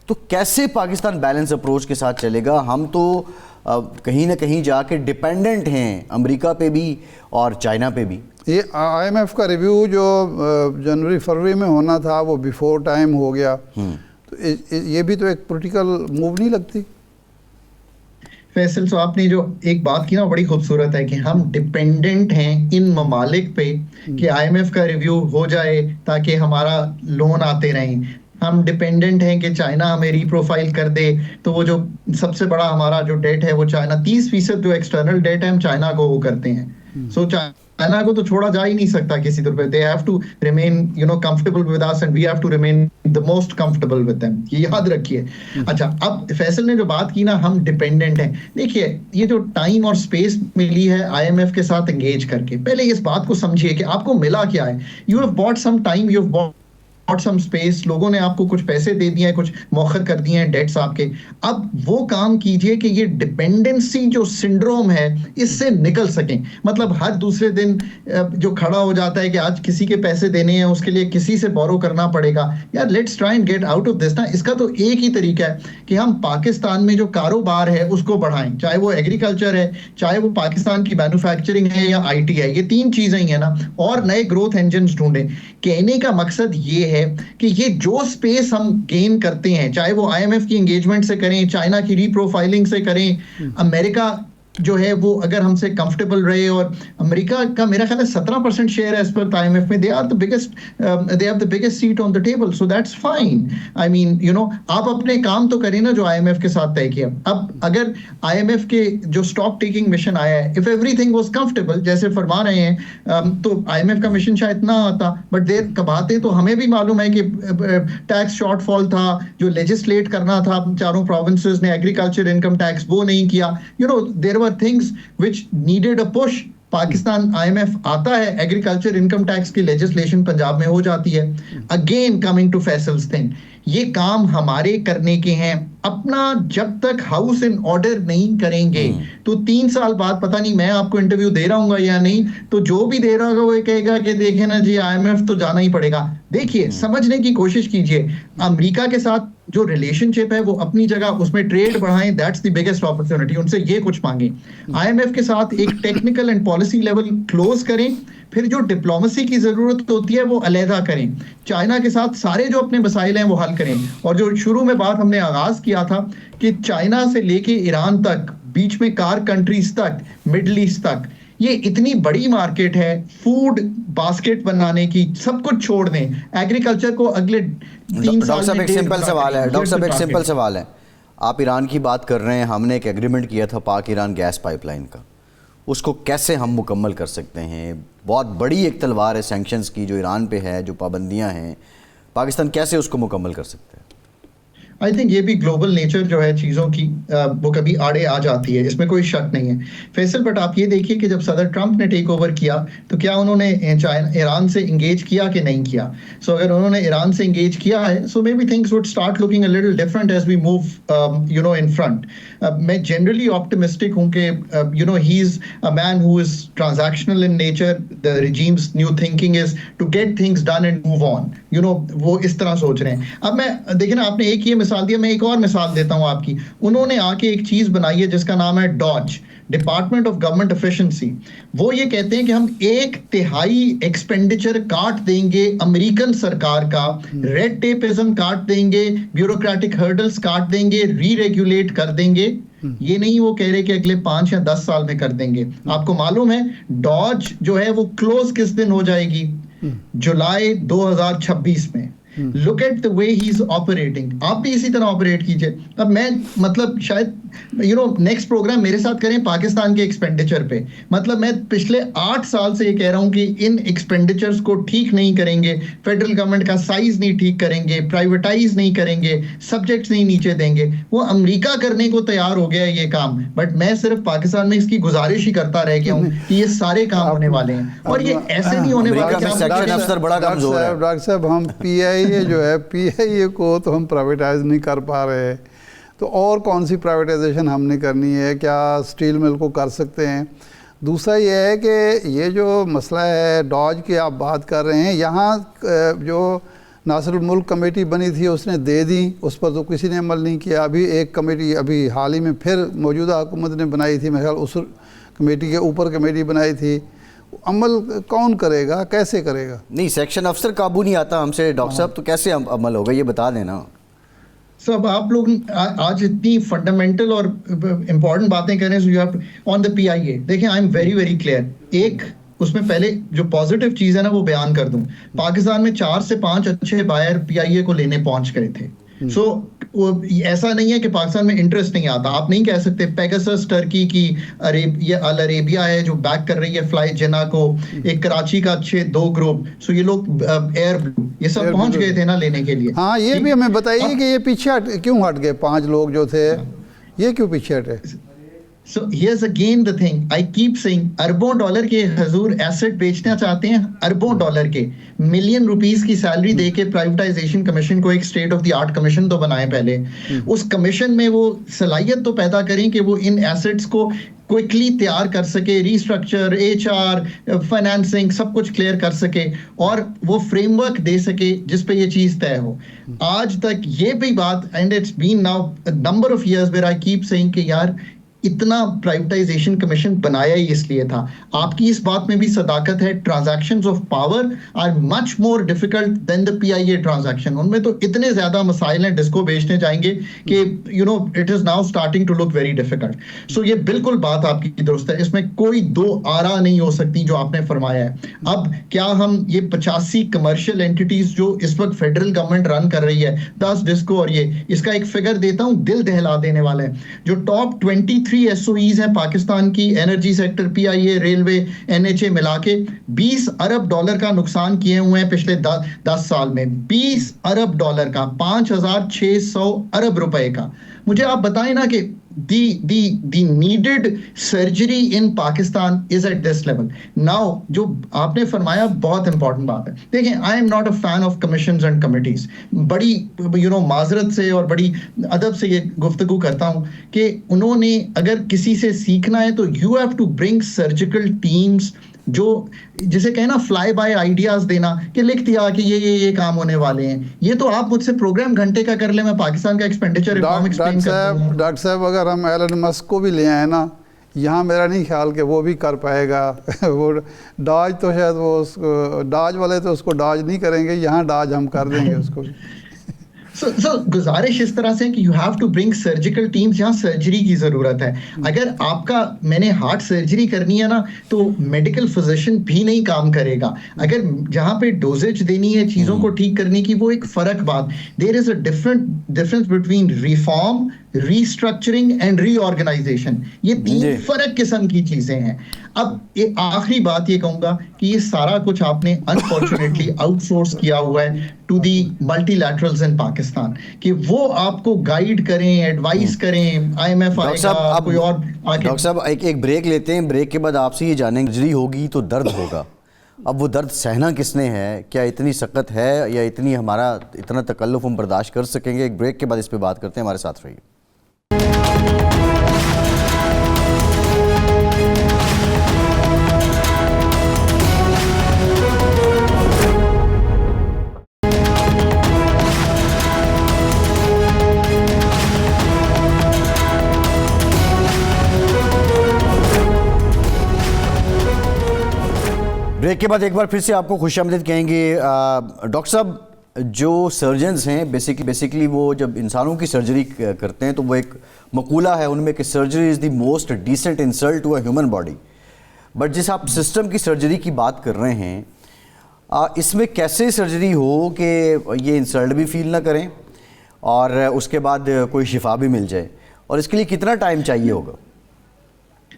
तो कैसे पाकिस्तान बैलेंस अप्रोच के साथ चलेगा? हम तो कहीं ना कहीं जाके डिपेंडेंट हैं अमेरिका पे भी और चाइना पे भी। ये IMF का रिव्यू जो जनवरी फरवरी में होना था वो बिफोर टाइम हो गया, तो ये भी तो एक पॉलिटिकल मूव नहीं लगती? फैसल, तो आपने जो एक बात की ना बड़ी खूबसूरत है कि हम डिपेंडेंट हैं इन ममालिक पे कि IMF का रिव्यू हो जाए ताकि हमारा लोन आते रहें। हम डिपेंडेंट हैं कि चाइना हमें रीप्रोफाइल कर दे, तो वो जो सबसे बड़ा हमारा जो डेट है वो चाइना, 30% जो एक्सटर्नल डेट है हम चाइना को वो करते हैं। सो चाइना को तो छोड़ा जा ही नहीं सकता किसी तरह पे। They have to remain comfortable with us and we have to remain the most comfortable with them, ये याद रखिए। अच्छा, अब फैसल ने जो बात की ना, हम डिपेंडेंट हैं, देखिए ये जो टाइम और स्पेस मिली है IMF के साथ एंगेज करके, पहले इस बात को समझिए कि आपको मिला क्या है। You have bought some time, you have bought some space, लोगों ने आपको कुछ पैसे दे दिए हैं, कुछ मौखर कर दिए हैं डेट्स आपके। अब वो काम कीजिए कि ये डिपेंडेंसी जो सिंड्रोम है इससे निकल सकें। मतलब हर दूसरे दिन जो खड़ा हो जाता है कि आज किसी के पैसे देने हैं, उसके लिए किसी से बोरो करना पड़ेगा, यार let's try and get out of this ना। इसका तो एक ही तरीका है कि हम पाकिस्तान में जो कारोबार है उसको बढ़ाएं, चाहे वो एग्रीकल्चर है, चाहे वो पाकिस्तान की मैन्युफैक्चरिंग है या IT है, ये 3 चीजें ही है ना, और नए ग्रोथ इंजन ढूंढें। कहने का मकसद ये है कि ये जो स्पेस हम गेन करते हैं, चाहे वो IMF की एंगेजमेंट से करें, चाइना की रीप्रोफाइलिंग से करें, अमेरिका जो है वो अगर हमसे कंफर्टेबल रहे, और अमेरिका का मेरा ख्याल है 17% शेयर है इस वक्त IMF में, they are the biggest, they have the biggest seat on the table, so that's fine. I mean आप अपने काम तो करें ना जो IMF के साथ तय किया। अब अगर IMF के जो स्टॉक टेकिंग मिशन आया है, इफ एवरीथिंग वाज कंफर्टेबल जैसे फरमा रहे हैं, तो IMF का मिशन शायद ना आता, बट देर कब आते तो हमें भी मालूम है कि टैक्स शॉर्टफॉल था, जो लेजिस्लेट करना था 4 प्रोविंसेस ने, एग्रीकल्चर इनकम टैक्स वो नहीं किया, there were things which needed a push। Pakistan IMF आता है, एग्रीकल्चर इनकम टैक्स की लेजिस्लेशन पंजाब में हो जाती है। Again coming to Faisal's thing, ये काम हमारे करने के हैं। अपना जब तक हाउस इन ऑर्डर नहीं करेंगे तो 3 साल बाद, पता नहीं मैं आपको इंटरव्यू दे रहा हूँ या नहीं, तो जो भी दे रहा होगा वो कहेगा कि देखे ना जी IMF तो जाना ही पड़ेगा। देखिए, समझने की कोशिश कीजिए, अमेरिका के साथ जो रिलेशनशिप है वो अपनी जगह, उसमें ट्रेड बढ़ाएं, दैट्स द बिगेस्ट अपॉर्चुनिटी। उनसे ये कुछ मांगे, IMF के साथ एक technical and policy level close करें, फिर जो डिप्लोमेसी की जरूरत होती है वो अलहदा करें। चाइना के साथ सारे जो अपने मसाइल हैं वो हल करें। और जो शुरू में बात हमने आगाज किया था कि चाइना से लेके ईरान तक, बीच में कार कंट्रीज तक, मिडल ईस्ट तक, ये इतनी बड़ी मार्केट है फूड बास्केट बनाने की, सब कुछ छोड़ दें, एग्रीकल्चर को अगले 3 साल डॉक्टर साहब में एक सिंपल सवाल है, डॉक्टर साहब एक सिंपल टारगेट। सवाल है, आप ईरान की बात कर रहे हैं, हमने एक एग्रीमेंट किया था पाक ईरान गैस पाइपलाइन का, उसको कैसे हम मुकम्मल कर सकते हैं? बहुत बड़ी एक तलवार है सैंक्शंस की जो ईरान पे है, जो पाबंदियां हैं, पाकिस्तान कैसे उसको मुकम्मल कर सकते हैं? आई थिंक ये भी ग्लोबल नेचर जो है चीज़ों की वो कभी आड़े आ जाती है, इसमें कोई शक नहीं है फैसल। बट आप ये देखिए कि जब सदर ट्रंप ने टेक ओवर किया तो क्या उन्होंने ईरान से इंगेज किया कि नहीं किया? सो अगर उन्होंने ईरान से इंगेज किया है, so maybe things would start looking a little different as we move you know in front. मैं जनरली ऑप्टिमिस्टिक हूँ कि you know he is a man who is transactional in nature. The regime's new thinking is to get things done and move on, you know वो इस तरह सोच रहे हैं। अब मैं देखिए ना, आपने एक ये मिसाल दिया, मैं एक और मिसाल देता हूं आपकी। उन्होंने आके एक चीज बनाई है जिसका नाम है DOGE, department of government efficiency. वो ये कहते हैं कि हम 1/3 एक्सपेंडिचर काट देंगे अमेरिकन सरकार का, रेड टेपिज्म काट देंगे, ब्यूरोक्रेटिक हर्डल्स काट देंगे, री रेगुलेट कर देंगे। ये नहीं वो कह रहे कि अगले 5 या 10 साल में कर देंगे। आपको मालूम है डॉज जो है वो क्लोज किस दिन हो जाएगी? जुलाई 2026 में। Look at the way he is operating. आप भी इसी तरह ऑपरेट कीजिए। अब मैं मतलब शायद यू नो नेक्स्ट प्रोग्राम मेरे साथ करें पाकिस्तान के एक्सपेंडिचर पे। मतलब मैं पिछले 8 साल से ये कह रहा हूं कि इन एक्सपेंडिचर्स को ठीक नहीं करेंगे, फेडरल गवर्नमेंट का साइज नहीं ठीक करेंगे, प्राइवेटाइज नहीं करेंगे, सब्जेक्ट्स नहीं नीचे देंगे। वो अमेरिका करने को तैयार हो गया है ये काम, बट मैं सिर्फ पाकिस्तान में इसकी गुजारिश ही करता रह गया हूँ कि ये सारे काम होने वाले हैं और ये ऐसे नहीं होने वाले। डॉक्टर साहब हम PIA जो है PIA को तो हम प्राइवेटाइज नहीं कर पा रहे, तो और कौन सी प्राइवेटाइजेशन हमने करनी है? क्या स्टील मिल को कर सकते हैं? दूसरा ये है कि ये जो मसला है डॉज की आप बात कर रहे हैं, यहाँ जो नासिरुल मुल्क कमेटी बनी थी उसने दे दी, उस पर तो किसी ने अमल नहीं किया। अभी एक कमेटी अभी हाल ही में फिर मौजूदा हुकूमत ने बनाई थी, मेरे ख्याल उस कमेटी के ऊपर कमेटी बनाई थी। अमल कौन करेगा, कैसे करेगा? नहीं, सेक्शन अफसर काबू नहीं आता हमसे डॉक्टर साहब, तो कैसे अमल होगा ये बता देना। सब आप लोग आज इतनी फंडामेंटल और इंपॉर्टेंट बातें करें ऑन द PIA। देखिए I am very very clear. एक उसमें पहले जो पॉजिटिव चीज है ना वो बयान कर दूं। पाकिस्तान में 4 से 5 अच्छे बायर PIA को लेने पहुंच गए थे। सो ऐसा नहीं है कि पाकिस्तान में इंटरेस्ट नहीं आता। आप नहीं कह सकते पेगासस टर्की की ये अल अरेबिया है जो बैक कर रही है फ्लाई जिना को, एक कराची का अच्छे 2 ग्रुप, सो ये लोग एयर ब्लू ये सब पहुंच गए थे ना लेने के लिए। हाँ, ये भी हमें बताइए कि ये पीछे क्यों हट गए? 5 लोग जो थे ये क्यों पीछे हटे? So here's again the thing I keep saying, अरबों डॉलर के हजूर एसेट बेचना चाहते हैं, अरबों डॉलर के, मिलियन रुपीस की सैलरी देके प्राइवेटाइजेशन कमीशन को एक state of the art commission तो बनाए पहले। उस कमीशन में वो सलाहियत तो पैदा करें कि वो इन एसेट्स को क्विकली तैयार कर सके, रीस्ट्रक्चर, HR, फाइनेंसिंग सब कुछ क्लियर कर सके और वो फ्रेमवर्क दे सके जिस पे ये चीज तय हो। आज तक ये भी बात, and it's been now number of years where I keep saying कि यार इतना प्राइवेटाइजेशन कमीशन बनाया ही इसलिए था। आपकी इस बात में भी सदाकत है। Transactions of power are much more difficult than the PIA transaction. उनमें तो इतने ज्यादा मसाइल हैं डिस्को बेचने जाएंगे कि you know it is now starting to look very difficult. So ये बिल्कुल बात आपकी दुरुस्त है, इसमें कोई 2 आरा नहीं हो सकती जो आपने फरमाया है। अब क्या हम ये 85 कमर्शियल एंटिटीज जो इस वक्त फेडरल गवर्नमेंट रन कर रही है, 10 डिस्को और ये, इसका एक फिगर देता हूं दिल दहला देने वाला है। जो टॉप 23 SOEs हैं पाकिस्तान की, energy sector, PIA, railway, NHA मिला के 20 अरब डॉलर का नुकसान किए हुए हैं पिछले 10 साल में। 20 अरब डॉलर का, 5,600 अरब रुपए का। मुझे आप बताएं ना कि the needed surgery in Pakistan is at this level. Now, जो आपने फरमाया बहुत इंपॉर्टेंट बात है। देखें, I am not a fan of commissions and committees. बड़ी माजरत से और बड़ी अदब से ये गुफ्तगू करता हूँ कि उन्होंने अगर किसी से सीखना है तो you have to bring surgical teams जो जिसे कहे ना फ्लाई बाय आइडियाज देना कि लिख दिया कि ये काम होने वाले हैं। ये तो आप मुझसे प्रोग्राम घंटे का कर ले, मैं पाकिस्तान का एक्सपेंडिचर रिफॉर्म एक्सप्लेन कर दूं। डॉक्टर साहब अगर हम एलन मस्क को भी ले आए ना, यहाँ मेरा नहीं ख्याल कि वो भी कर पाएगा। वो डॉज तो शायद वो डॉज वाले तो उसको डॉज नहीं करेंगे, यहाँ डॉज हम कर देंगे उसको। सो गुजारिश इस तरह से कि you have to bring surgical teams जहाँ सर्जरी की जरूरत है। अगर आपका मैंने हार्ट सर्जरी करनी है ना, तो मेडिकल फिजिशियन भी नहीं काम करेगा। अगर जहाँ पे डोजेज देनी है चीजों को ठीक करने की, वो एक फर्क बात। There is a difference between reform, restructuring and reorganisation. ये तीन फर्क किस्म की चीजें हैं। अब ये आखिरी बात ये कहूंगा कि ये सारा कुछ आपने अनफॉर्चुनेटली आउटसोर्स किया हुआ है टू दी मल्टीलैटरल्स इन पाकिस्तान, कि वो आपको गाइड करें, एडवाइस करें। IMF आएगा, कोई और आके। डॉक्टर साहब एक ब्रेक लेते हैं। ब्रेक के बाद आपसे ये जानेंगे, सर्जरी होगी तो दर्द होगा। अब वो दर्द सहना किसने है? क्या इतनी सख्त है या इतना तकल्लुफ हम बर्दाश्त कर सकेंगे? एक ब्रेक के बाद इस पर बात करते हैं, हमारे साथ रहिए। ब्रेक के बाद एक बार फिर से आपको खुशामदीद कहेंगे। डॉक्टर साहब, जो सर्जन्स हैं बेसिकली वो जब इंसानों की सर्जरी करते हैं तो वो एक मकूला है उनमें कि surgery is the most decent insult to a human body. But जिस आप सिस्टम की सर्जरी की बात कर रहे हैं, इसमें कैसे सर्जरी हो कि ये इंसल्ट भी फील ना करें और उसके बाद कोई शिफा भी मिल जाए, और इसके लिए कितना टाइम चाहिए होगा?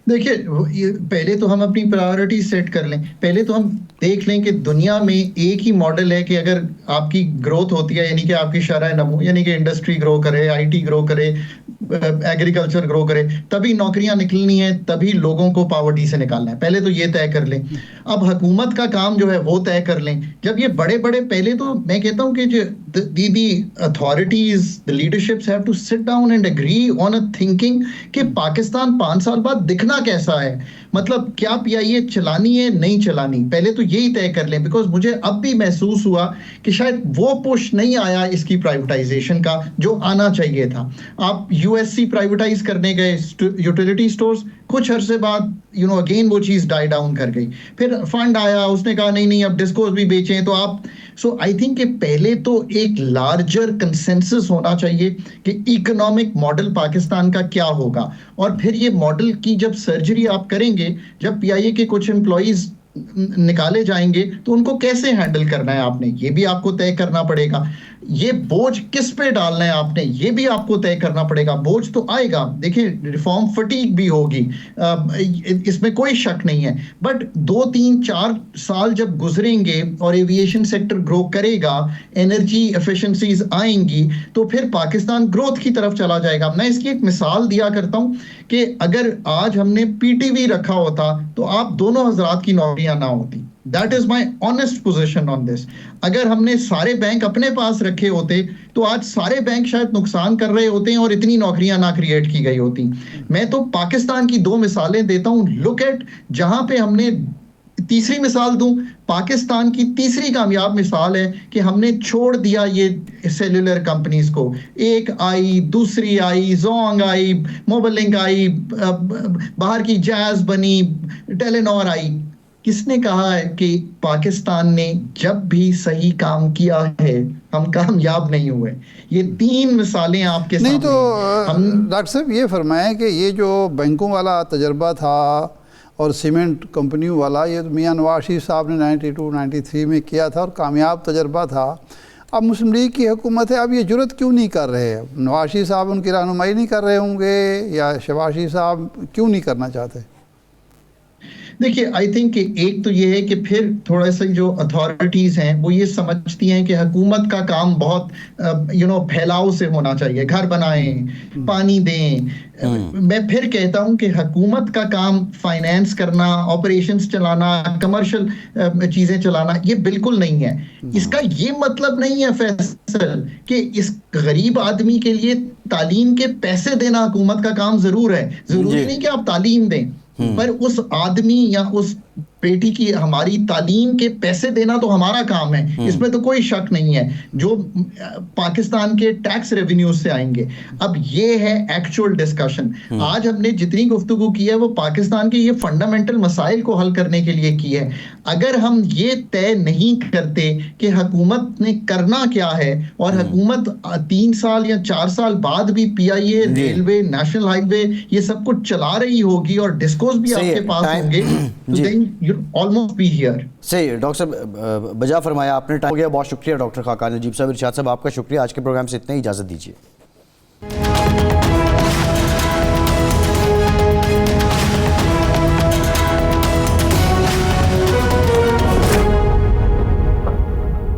देखिए, पहले तो हम अपनी प्रायोरिटी सेट कर लें। पहले तो हम देख लें कि दुनिया में एक ही मॉडल है कि अगर आपकी ग्रोथ होती है, यानी कि आपकी शरह नमू, यानी कि इंडस्ट्री ग्रो करे, IT ग्रो करे, एग्रीकल्चर ग्रो करे, तभी नौकरियां निकलनी है, तभी लोगों को पॉवर्टी से निकालना है। पहले तो ये तय कर लें। अब हुकूमत का काम जो है वो तय कर लें। जब ये बड़े पहले तो मैं कहता हूँ कि the authorities, the leaderships have to sit down and agree on a thinking कि पाकिस्तान 5 साल बाद दिखना कैसा है। मतलब क्या PIA चलानी है, नहीं चलानी, पहले तो यही तय कर लें। बिकॉज मुझे अब भी महसूस हुआ कि शायद वो पुश नहीं आया इसकी प्राइवेटाइजेशन का जो आना चाहिए था। आप USC प्राइवेटाइज करने गए, यूटिलिटी स्टोर्स, कुछ अरसे बाद अगेन वो चीज डाई डाउन कर गई। फिर फंड आया, उसने कहा नहीं अब डिस्कोस भी बेचें। तो आप सो आई थिंक कि पहले तो एक लार्जर कंसेंसस होना चाहिए कि इकोनॉमिक मॉडल पाकिस्तान का क्या होगा, और फिर ये मॉडल की जब सर्जरी आप करेंगे, जब PIA के कुछ एम्प्लॉइज निकाले जाएंगे तो उनको कैसे हैंडल करना है आपने, ये भी आपको तय करना पड़ेगा। ये बोझ किस पे डालना है आपने, ये भी आपको तय करना पड़ेगा। बोझ तो आएगा, देखिए रिफॉर्म फटीग भी होगी, इसमें कोई शक नहीं है। बट 2, 3, 4 साल जब गुजरेंगे और एविएशन सेक्टर ग्रो करेगा, एनर्जी एफिशिएंसीज आएंगी, तो फिर पाकिस्तान ग्रोथ की तरफ चला जाएगा। मैं इसकी एक मिसाल दिया करता हूं कि अगर आज हमने PTV रखा होता तो आप दोनों हजरात की नौकरियां ना होती। That is my honest position on this. अगर हमने सारे बैंक अपने पास रखे होते तो आज सारे बैंक शायद नुकसान कर रहे होते हैं और इतनी नौकरियां ना क्रिएट की गई होती। मैं तो पाकिस्तान की 2 मिसालें देता हूं। लुक एट, जहां पे हमने तीसरी मिसाल दूं, पाकिस्तान की तीसरी कामयाब मिसाल है कि हमने छोड़ दिया ये सेल्युलर कंपनीज को। एक आई, दूसरी आई, जोंग आई, मोबाइलिंक आई, बाहर की जैज बनी, टेलीनॉर आई। किसने कहा है कि पाकिस्तान ने जब भी सही काम किया है हम कामयाब नहीं हुए? ये 3 मिसालें आपके सामने। नहीं तो डॉक्टर साहब ये फरमाएं कि ये जो बैंकों वाला तजर्बा था और सीमेंट कंपनियों वाला, ये तो मियां नवाज शरीफ साहब ने 92-93 में किया था और कामयाब तजर्बा था। अब मुस्लिम लीग की हुकूमत है, अब ये जुर्रत क्यों नहीं कर रहे? नवाज शरीफ साहब उनकी रहनुमाई नहीं कर रहे होंगे, या शहबाज शरीफ साहब क्यों नहीं करना चाहते? देखिए, आई थिंक कि एक तो ये है कि फिर थोड़ा सा जो अथॉरिटीज हैं वो ये समझती हैं कि हुकूमत का काम बहुत फैलाव से होना चाहिए, घर बनाएं, पानी दें। मैं फिर कहता हूं कि हुकूमत का काम फाइनेंस करना, ऑपरेशंस चलाना, कमर्शियल चीजें चलाना, ये बिल्कुल नहीं है। इसका ये मतलब नहीं है फैसल कि इस गरीब आदमी के लिए तालीम के पैसे देना हुकूमत का काम जरूर है। जरूरी नहीं कि आप तालीम दें, पर उस आदमी या उस बेटी की हमारी तालीम के पैसे देना तो हमारा काम है, इसमें तो कोई शक नहीं है, जो पाकिस्तान के टैक्स रेवेन्यू से आएंगे। अब ये है एक्चुअल डिस्कशन। आज हमने जितनी गुफ्तगू की है वो पाकिस्तान के ये फंडामेंटल मसाइल को हल करने के लिए की है। अगर हम ये तय नहीं करते कि हुकूमत ने करना क्या है, और हुकूमत 3 साल या 4 साल बाद भी PIA, रेलवे, नेशनल हाईवे ये सब कुछ चला रही होगी और डिस्कोर्स भी आपके पास होंगे, तो then you almost be here. सही डॉक्टर साहब, बजा फरमाया आपने, टाइम हो गया। बहुत शुक्रिया डॉक्टर खाकान नजीब साहब। इरशाद साहब आपका शुक्रिया। आज के प्रोग्राम से इतना ही, इजाज़त दीजिए।